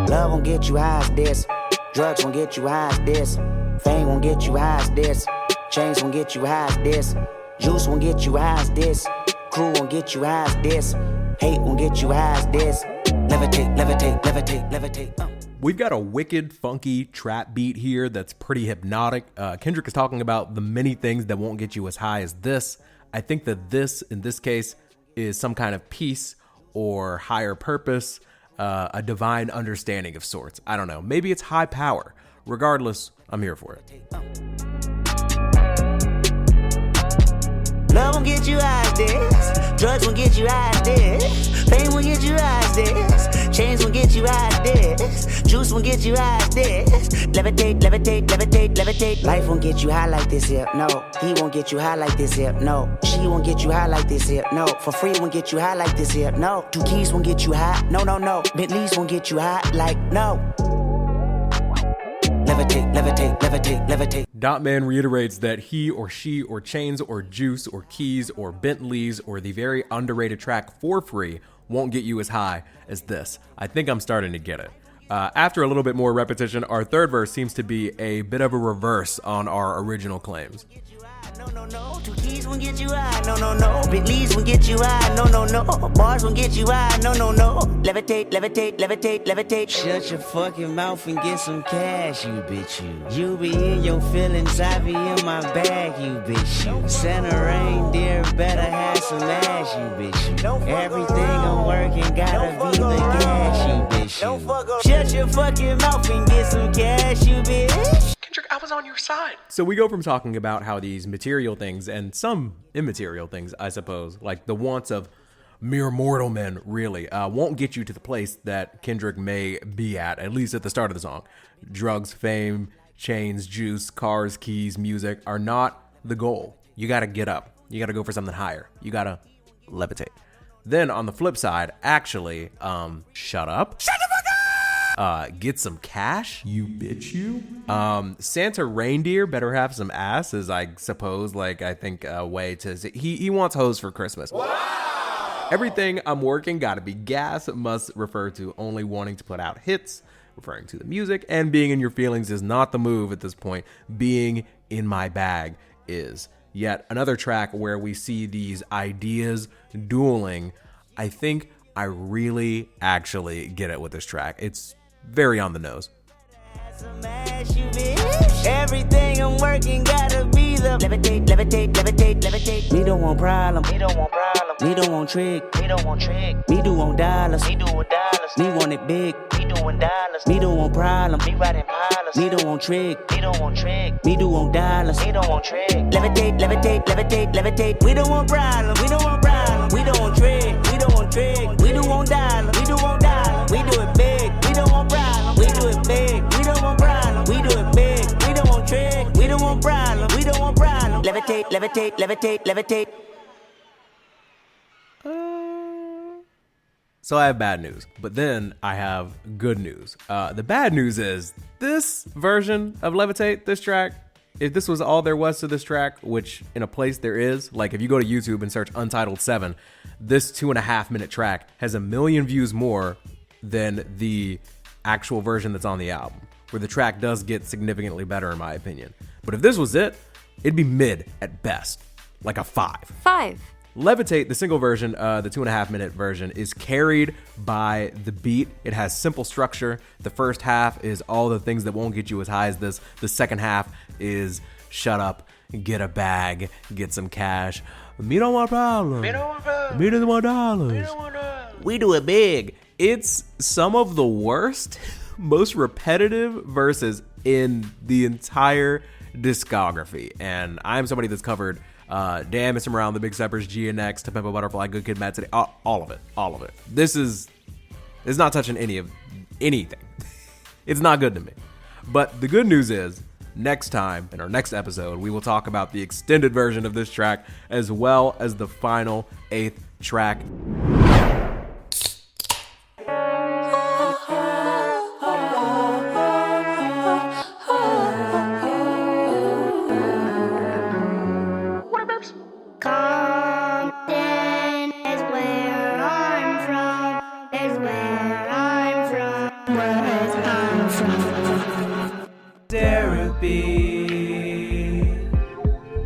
Love won't get you high as this. Drugs won't get you high as this. Fame won't get you high as this. Chains won't get you high as this. Juice won't get you high as this. Crew won't get you high as this. Hate won't get you high as this. Levitate, levitate, levitate, levitate. We've got a wicked, funky trap beat here that's pretty hypnotic. Kendrick is talking about the many things that won't get you as high as this. I think that this, in this case, is some kind of peace or higher purpose, a divine understanding of sorts. I don't know. Maybe it's high power. Regardless, I'm here for it. Love won't get you high as this. Drugs won't get you high as this. Fame won't get you high as this. Chains won't get you high as this. Juice won't get you high as this. Levitate, levitate, levitate, levitate. Life won't get you high like this here, no. He won't get you high like this here, no. She won't get you high like this here, no. For free won't get you high like this here, no. 2 keys won't get you high, no, no, no. Bentleys won't get you high like, no. Levitate, levitate, levitate, levitate. Dotman reiterates that he or she or chains or juice or keys or Bentleys or the very underrated track For Free won't get you as high as this. I think I'm starting to get it. After a little bit more repetition, our third verse seems to be a bit of a reverse on our original claims. No, no, no. 2 keys won't get you high. No, no, no. Bentleys won't get you high. No, no, no. Bars won't get you high. No, no, no. Levitate, levitate, levitate, levitate. Shut your fucking mouth and get some cash, you bitch, you. You be in your feelings, I be in my bag, you bitch, you. Santa reindeer better have some ass, you bitch, you. Everything I'm working gotta be the gas, you bitch, you. Shut your fucking mouth and get some cash, you bitch. Kendrick, I was on your side. So we go from talking about how these material things and some immaterial things, I suppose, like the wants of mere mortal men, really, won't get you to the place that Kendrick may be at least at the start of the song. Drugs, fame, chains, juice, cars, keys, music are not the goal. You gotta get up. You gotta go for something higher. You gotta levitate. Then on the flip side, actually, shut up. Shut the fuck up! Get some cash, you bitch, you. Santa Reindeer better have some ass, is I suppose, like, I think a way to say, he wants hoes for Christmas. Wow! Everything I'm working gotta be gas, must refer to only wanting to put out hits, referring to the music, and being in your feelings is not the move at this point. Being in my bag is. Yet another track where we see these ideas dueling. I think I really actually get it with this track. It's very on the nose. Everything I'm working gotta be the levitate, levitate, levitate, levitate. Me don't want problem, me don't want problem. Me don't want trick, me don't want trick. Me do want dollars, me do want dollars. Me want it big, me doing dollars. Me don't want problem, me riding pilots. Me don't want trick, me don't want trick. Me do want dollars, me don't want trick. Levitate, levitate, levitate, levitate. We don't want problem, we don't want problem. We don't want trick, we don't want trick. We do want dollars, we do want dollars. We do it big, we don't want problem. We do it big, we don't want problem. We do it big, we don't want trick. We don't want problem, we don't want problem. Levitate, levitate, levitate, levitate. So I have bad news, but then I have good news. The bad news is this version of Levitate, this track, if this was all there was to this track, which in a place there is, like if you go to YouTube and search Untitled 7, this 2.5 minute track has 1 million views more than the actual version that's on the album, where the track does get significantly better in my opinion. But if this was it, it'd be mid at best, like a 5. 5. Levitate, the single version, the 2.5 minute version, is carried by the beat. It has simple structure. The first half is all the things that won't get you as high as this. The second half is shut up, get a bag, get some cash. Me don't want problems. Me don't want problems. Me don't want dollars. Me don't want dollars. We do it big. It's some of the worst, most repetitive verses in the entire discography. And I'm somebody that's covered Damn, Mr. Morale, The Big Steppers, GNX, To Pimp a Butterfly, Good Kid, Mad City, all of it. It's not touching anything. It's not good to me. But the good news is, next time, in our next episode, we will talk about the extended version of this track, as well as the final 8th track.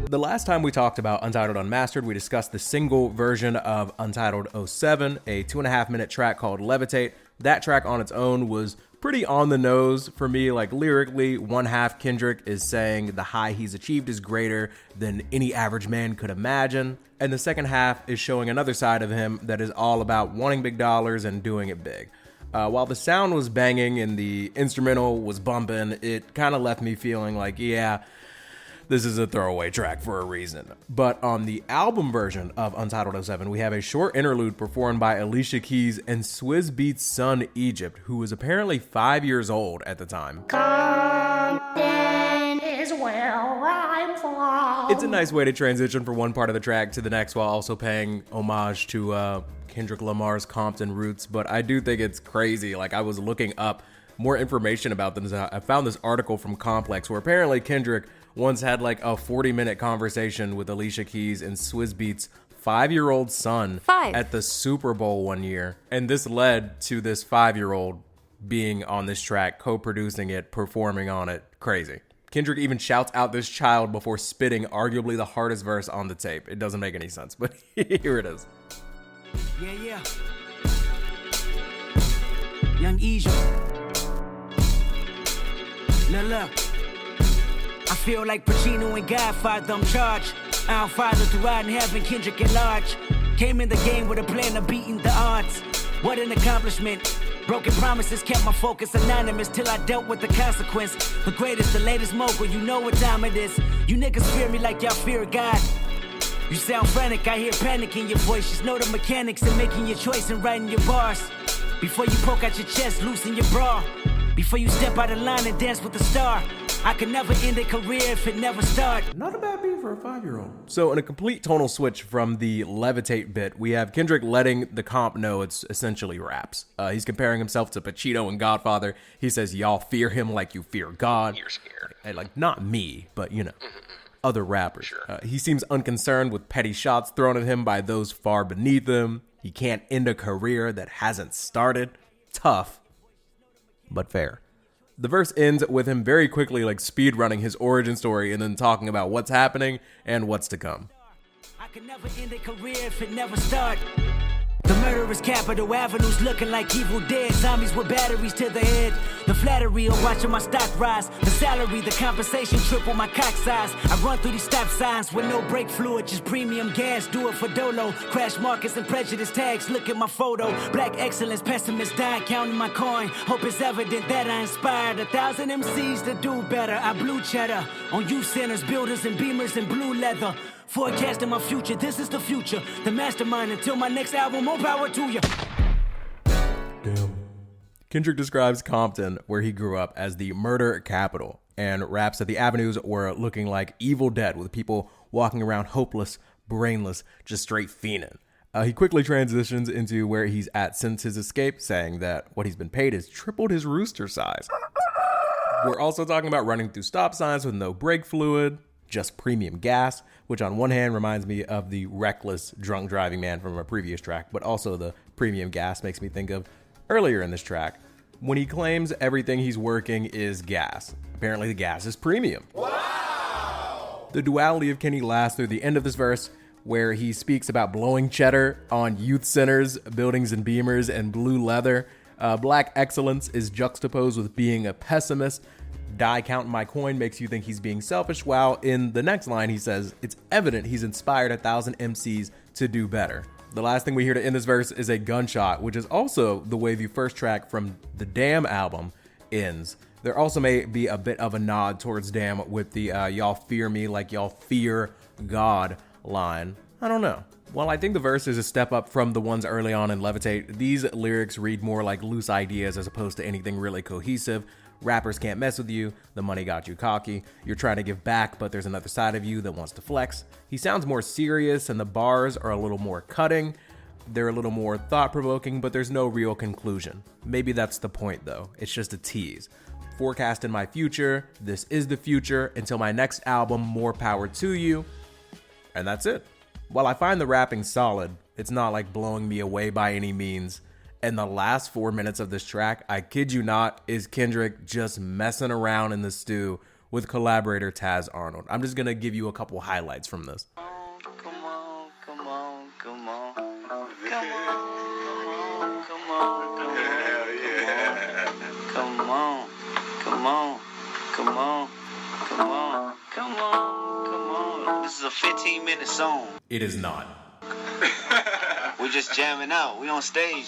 The last time we talked about Untitled Unmastered, we discussed the single version of Untitled 07, a 2.5 minute track called Levitate. That track on its own was pretty on the nose for me. Like lyrically, one half Kendrick is saying the high he's achieved is greater than any average man could imagine. And the second half is showing another side of him that is all about wanting big dollars and doing it big. While the sound was banging and the instrumental was bumping, it kind of left me feeling like, yeah, this is a throwaway track for a reason. But on the album version of Untitled 07, we have a short interlude performed by Alicia Keys and Swizz Beatz' son, Egypt, who was apparently 5 years old at the time. Compton is where I'm from. It's a nice way to transition from one part of the track to the next while also paying homage to Kendrick Lamar's Compton roots. But I do think it's crazy. Like, I was looking up more information about them. I found this article from Complex where apparently Kendrick once had like a 40-minute conversation with Alicia Keys and Swizz Beatz' 5-year-old son at the Super Bowl one year. And this led to this 5-year-old being on this track, co-producing it, performing on it. Crazy. Kendrick even shouts out this child before spitting arguably the hardest verse on the tape. It doesn't make any sense, but here it is. Yeah. Young Egypt. Look. I feel like Pacino and Godfather, I'm charged. Our Father through out in heaven, Kendrick at large. Came in the game with a plan of beating the odds. What an accomplishment. Broken promises kept my focus anonymous till I dealt with the consequence. The greatest, the latest mogul, you know what time it is. You niggas fear me like y'all fear God. You sound frantic, I hear panic in your voice. Just know the mechanics of making your choice and writing your bars. Before you poke out your chest, loosen your bra. Before you step out of line and dance with the star. I could never end a career if it never started. Not a bad beat for a 5-year-old. So in a complete tonal switch from the Levitate bit, we have Kendrick letting the comp know it's essentially raps. He's comparing himself to Pacino and Godfather. He says, y'all fear him like you fear God. You're scared. And like, not me, but you know, other rappers. Sure. He seems unconcerned with petty shots thrown at him by those far beneath him. He can't end a career that hasn't started. Tough, but fair. The verse ends with him very quickly like speed running his origin story and then talking about what's happening and what's to come. I could never end a career if it never started. The murderous Capitol Avenues looking like Evil Dead. Zombies with batteries to the head. The flattery of watching my stock rise. The salary, the compensation triple my cock size. I run through these stop signs with no brake fluid, just premium gas. Do it for Dolo. Crash markets and prejudice tags. Look at my photo. Black excellence, pessimist dying, counting my coin. Hope it's evident that I inspired 1,000 MCs to do better. I blew cheddar on youth centers, builders, and beamers in blue leather. Forecasting my future, this is the future. The mastermind until my next album, more power to you. Damn. Kendrick describes Compton, where he grew up, as the murder capital, and raps that the avenues were looking like Evil Dead, with people walking around hopeless, brainless, just straight fiending. He quickly transitions into where he's at since his escape, saying that what he's been paid has tripled his rooster size. We're also talking about running through stop signs with no brake fluid, just premium gas, which on one hand reminds me of the reckless drunk driving man from a previous track, but also the premium gas makes me think of earlier in this track when he claims everything he's working is gas. Apparently the gas is premium. Wow! The duality of Kenny lasts through the end of this verse, where he speaks about blowing cheddar on youth centers, buildings and beamers, and blue leather. Black excellence is juxtaposed with being a pessimist. Die counting my coin makes you think he's being selfish, while in the next line he says it's evident he's inspired 1,000 MCs to do better. The last thing we hear to end this verse is a gunshot, which is also the way the first track from the Damn album ends. There also may be a bit of a nod towards Damn with the y'all fear me like y'all fear God line. I don't know. While I think the verse is a step up from the ones early on in Levitate, these lyrics read more like loose ideas as opposed to anything really cohesive. Rappers can't mess with you, the money got you cocky, you're trying to give back but there's another side of you that wants to flex. He sounds more serious and the bars are a little more cutting. They're a little more thought-provoking, but there's no real conclusion. Maybe that's the point though, it's just a tease. Forecasting my future, this is the future, until my next album, more power to you. And that's it. While I find the rapping solid, it's not like blowing me away by any means. And the last 4 minutes of this track, I kid you not, is Kendrick just messing around in the stew with collaborator Taz Arnold. I'm just gonna give you a couple highlights from this. Come on, come on, come on, come on, come on, Hell yeah. come on, come on, come on, come on, come on, come on. This is a 15-minute song. It is not. We're just jamming out. We on stage.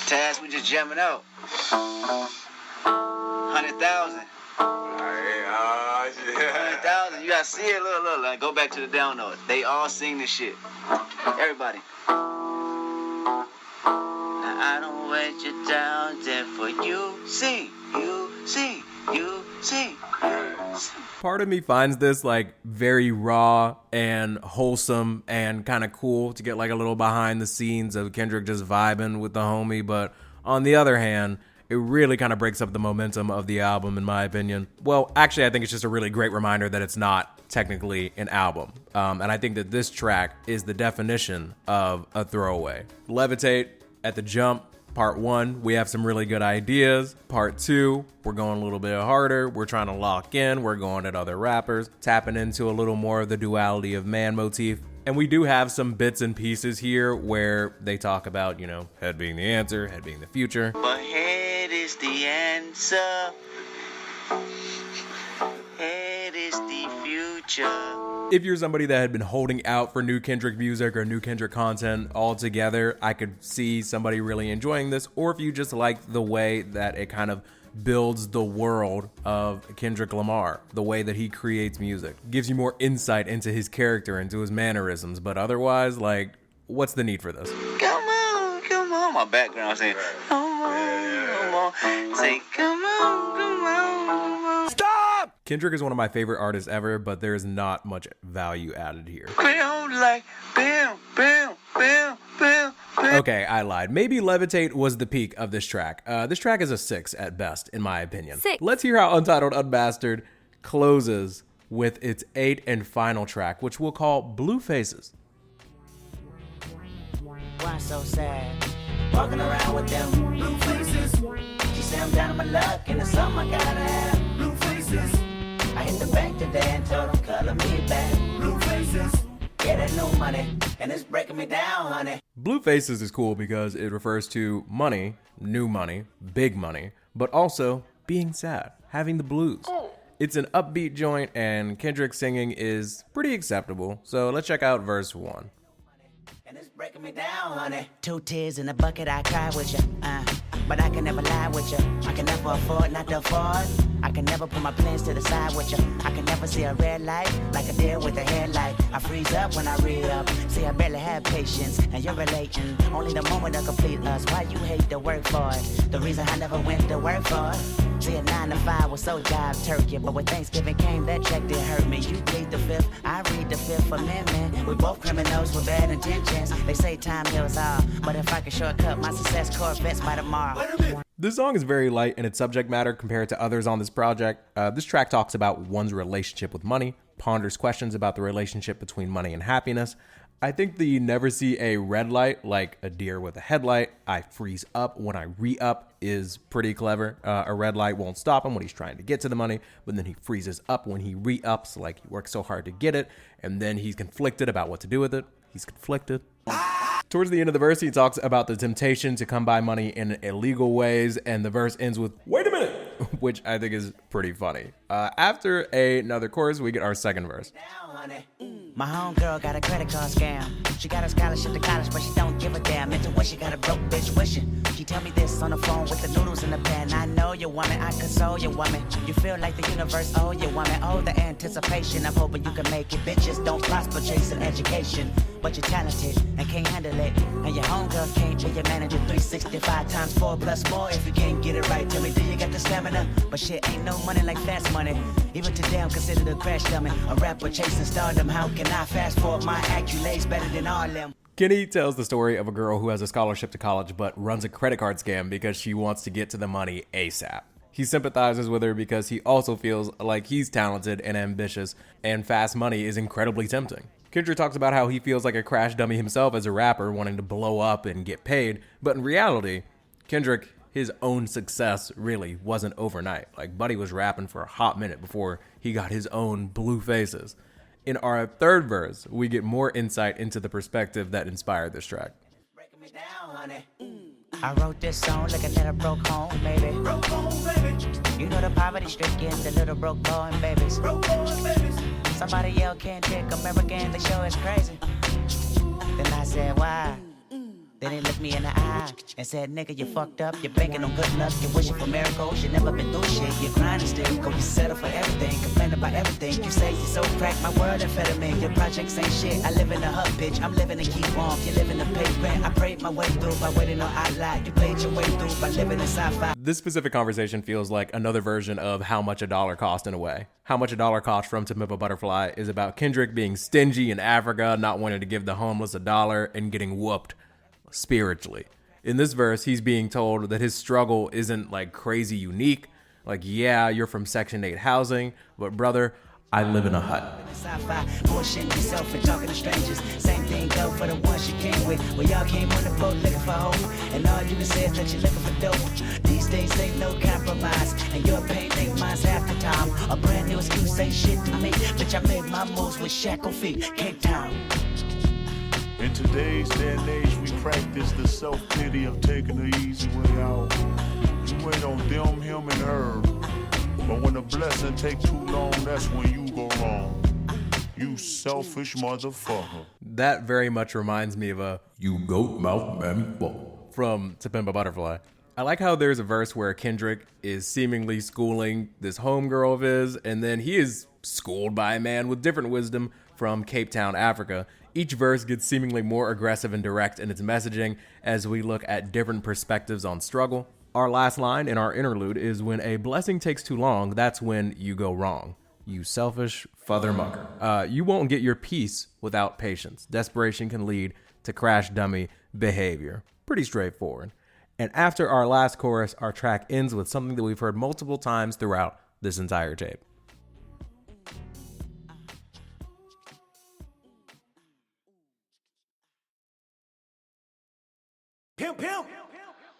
Taz, we just jamming out. 100,000. 100,000. You gotta see it. Look. Like, go back to the down note. They all sing this shit. Everybody. Now I don't wait you down there for you. See, you see, you see. Part of me finds this like very raw and wholesome and kind of cool to get like a little behind the scenes of Kendrick just vibing with the homie, but on the other hand, it really kind of breaks up the momentum of the album in my opinion. Well, actually I think it's just a really great reminder that it's not technically an album. And I think that this track is the definition of a throwaway. Levitate at the jump. Part 1, we have some really good ideas. Part 2, we're going a little bit harder. We're trying to lock in. We're going at other rappers, tapping into a little more of the duality of man motif. And we do have some bits and pieces here where they talk about, you know, head being the answer, head being the future. But head is the answer. Head is the future. If you're somebody that had been holding out for new Kendrick music or new Kendrick content altogether, I could see somebody really enjoying this. Or if you just like the way that it kind of builds the world of Kendrick Lamar, the way that he creates music, gives you more insight into his character, into his mannerisms. But otherwise, like, what's the need for this? Come on. My background saying, come on. Say, come on. Stop! Kendrick is one of my favorite artists ever, but there's not much value added here. Okay, I lied. Maybe Levitate was the peak of this track. This track is a 6 at best, in my opinion. 6. Let's hear how Untitled Unmastered closes with its 8th and final track, which we'll call Blue Faces. Why so sad? Walking around with them blue faces. She said I'm down on my luck and it's something I gotta have. Blue faces. I hit the bank today and told them color me back. Blue faces. Yeah, that new money and it's breaking me down, honey. Blue Faces is cool because it refers to money, new money, big money, but also being sad, having the blues. It's an upbeat joint and Kendrick's singing is pretty acceptable. So let's check out verse 1. And it's breaking me down, honey. 2 tears in a bucket, I cry with you. But I can never lie with you. I can never afford not to afford. I can never put my plans to the side with you. I can never see a red light like a deer with a headlight. I freeze up when I re-up. See, I barely have patience, and you're relating. Only the moment to complete us. Why you hate to work for it? The reason I never went to work for it. See, a 9 to 5 was so job turkey, but when Thanksgiving came, that check didn't hurt me. You plead the 5th, I read the 5th Amendment. We both criminals with bad intentions. They say time heals all, but if I could shortcut my success, Corvettes by tomorrow. This song is very light in its subject matter compared to others on this project. This track talks about one's relationship with money, ponders questions about the relationship between money and happiness. I think the never see a red light like a deer with a headlight, I freeze up when I re-up is pretty clever. A red light won't stop him when he's trying to get to the money, but then he freezes up when he re-ups, like he works so hard to get it, and then he's conflicted about what to do with it. He's conflicted. Towards the end of the verse, he talks about the temptation to come by money in illegal ways, and the verse ends with, "Wait a minute," which I think is pretty funny. After another chorus, we get our second verse. My homegirl got a credit card scam. She got a scholarship to college, but she don't give a damn. Intuition got a broke bitch wishing. She tell me this on the phone with the noodles in the pan. I know you woman, I console you woman. You feel like the universe owe you woman. Oh, the anticipation of hoping you can make it. Bitches don't prosper chasing education, but you're talented and can't handle it. And your homegirl can't be your manager. 365 times 4 plus more. If you can't get it right, tell me, do you got the stamina? But shit ain't no money like fast money. Even today I'm considered a crash dummy. A rapper chasing stardom. How can I fast forward my accolades better than all them? Kenny tells the story of a girl who has a scholarship to college but runs a credit card scam because she wants to get to the money ASAP. He sympathizes with her because he also feels like he's talented and ambitious, and fast money is incredibly tempting. Kendrick talks about how he feels like a crash dummy himself as a rapper wanting to blow up and get paid, but in reality, Kendrick, his own success really wasn't overnight. Like, Buddy was rapping for a hot minute before he got his own Blue Faces. In our third verse, we get more insight into the perspective that inspired this track. I wrote this song like a letter broke home, baby. Broke home, baby. You know the poverty stricken, the little broke boy and babies. Broke boy and babies. Somebody yelled Kendrick, American, the show is crazy. Then I said, why? Then he looked me in the eye and said, nigga, you fucked up. You're banking on good luck. You're wishing for miracles. You never been through shit. You're grinding still. Go, you settle for everything. Complain about everything. You say you're so cracked. My world amphetamine. Your projects ain't shit. I live in a hub, bitch. I'm living to keep warm. You live in a pavement. I prayed my way through by waiting on outline. You played your way through by living in sci-fi. This specific conversation feels like another version of How Much a Dollar Cost in a way. How Much a Dollar Cost from To Pimp a Butterfly is about Kendrick being stingy in Africa, not wanting to give the homeless $1 and getting whooped spiritually. In this verse, he's being told that his struggle isn't like crazy unique. Like, yeah, you're from Section 8 housing, but brother, I live in a hut. Bullshitting yourself and talking to strangers. Same thing go for the ones you came with. When y'all came on the boat looking for hope, and all you can say is that you're looking for dope. These days ain't no compromise, and your pain ain't mine's half the time. A brand new excuse ain't shit to me. Bitch, I made my moves with shackle feet. Cape Town. In today's day and age, we practice the self-pity of taking the easy way out. You wait on them, him, and her. But when the blessing take too long, that's when you go wrong. You selfish motherfucker. That very much reminds me of a "you goat mouth man" from To Pimp a Butterfly. I like how there's a verse where Kendrick is seemingly schooling this homegirl of his, and then he is schooled by a man with different wisdom from Cape Town, Africa. Each verse gets seemingly more aggressive and direct in its messaging as we look at different perspectives on struggle. Our last line in our interlude is, when a blessing takes too long, that's when you go wrong. You selfish fathermucker. You won't get your peace without patience. Desperation can lead to crash dummy behavior. Pretty straightforward. And after our last chorus, our track ends with something that we've heard multiple times throughout this entire tape. Pimp, pimp.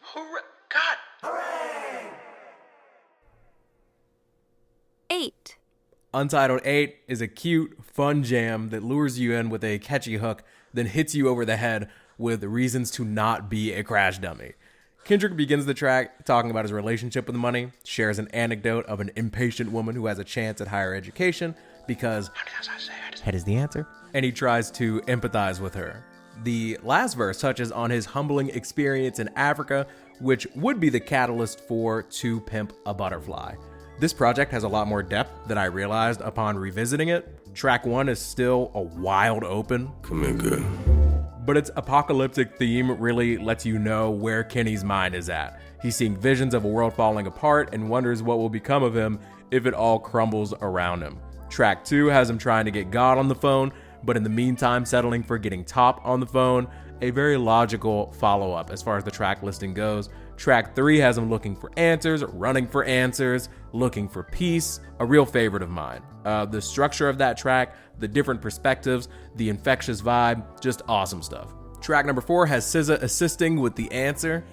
Hooray! God! Hooray! 8. Untitled 8 is a cute, fun jam that lures you in with a catchy hook, then hits you over the head with reasons to not be a crash dummy. Kendrick begins the track talking about his relationship with money, shares an anecdote of an impatient woman who has a chance at higher education because head is the answer, and he tries to empathize with her. The last verse touches on his humbling experience in Africa, which would be the catalyst for To Pimp a Butterfly. This project has a lot more depth than I realized upon revisiting it. Track 1 is still a wild open. Come in, good. But its apocalyptic theme really lets you know where Kenny's mind is at. He's seeing visions of a world falling apart and wonders what will become of him if it all crumbles around him. Track 2 has him trying to get God on the phone, but in the meantime settling for getting Top on the phone. A very logical follow-up as far as the track listing goes. Track 3 has him looking for answers, running for answers, looking for peace, a real favorite of mine. The structure of that track, the different perspectives, the infectious vibe, just awesome stuff. Track number 4 has SZA assisting with the answer.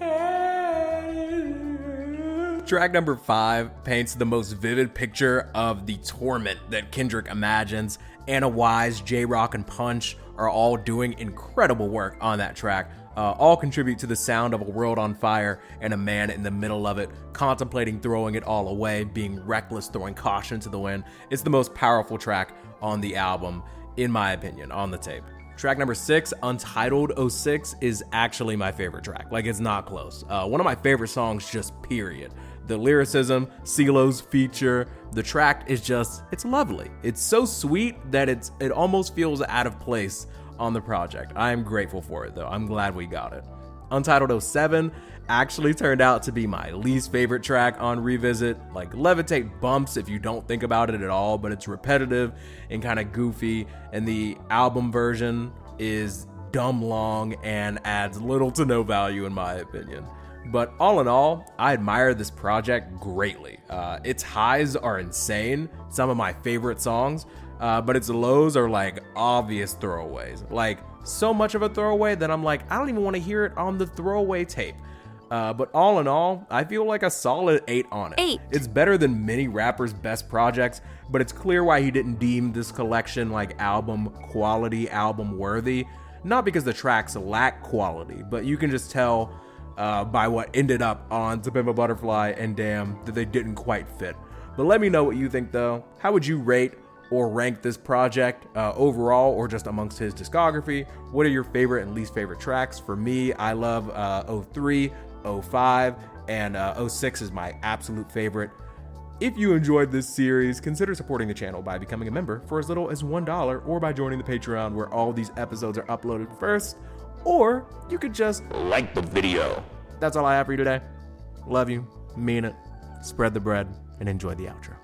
Track number 5 paints the most vivid picture of the torment that Kendrick imagines. Anna Wise, J-Rock, and Punch are all doing incredible work on that track. All contribute to the sound of a world on fire and a man in the middle of it, contemplating throwing it all away, being reckless, throwing caution to the wind. It's the most powerful track on the album, in my opinion, on the tape. Track number 6, Untitled 06, is actually my favorite track. Like, it's not close. One of my favorite songs, just period. The lyricism, CeeLo's feature, the track is just, it's lovely. It's so sweet that it almost feels out of place on the project. I am grateful for it though. I'm glad we got it. Untitled 07 actually turned out to be my least favorite track on Revisit. Like, Levitate bumps if you don't think about it at all, but it's repetitive and kind of goofy, and the album version is dumb long and adds little to no value in my opinion. But all in all, I admire this project greatly. Its highs are insane, some of my favorite songs, but its lows are like obvious throwaways. Like, so much of a throwaway that I'm like, I don't even want to hear it on the throwaway tape. But all in all, I feel like a solid 8 on it. 8. It's better than many rappers' best projects, but it's clear why he didn't deem this collection like album quality, album worthy. Not because the tracks lack quality, but you can just tell by what ended up on To Pimp a Butterfly and Damn that they didn't quite fit. But let me know what you think though. How would you rate or rank this project overall, or just amongst his discography? What are your favorite and least favorite tracks? For me, I love 03, 05, and 06 is my absolute favorite. If you enjoyed this series, consider supporting the channel by becoming a member for as little as $1 or by joining the Patreon where all these episodes are uploaded first, or you could just Like the video. That's all I have for you today. Love you, mean it, spread the bread, and enjoy the outro.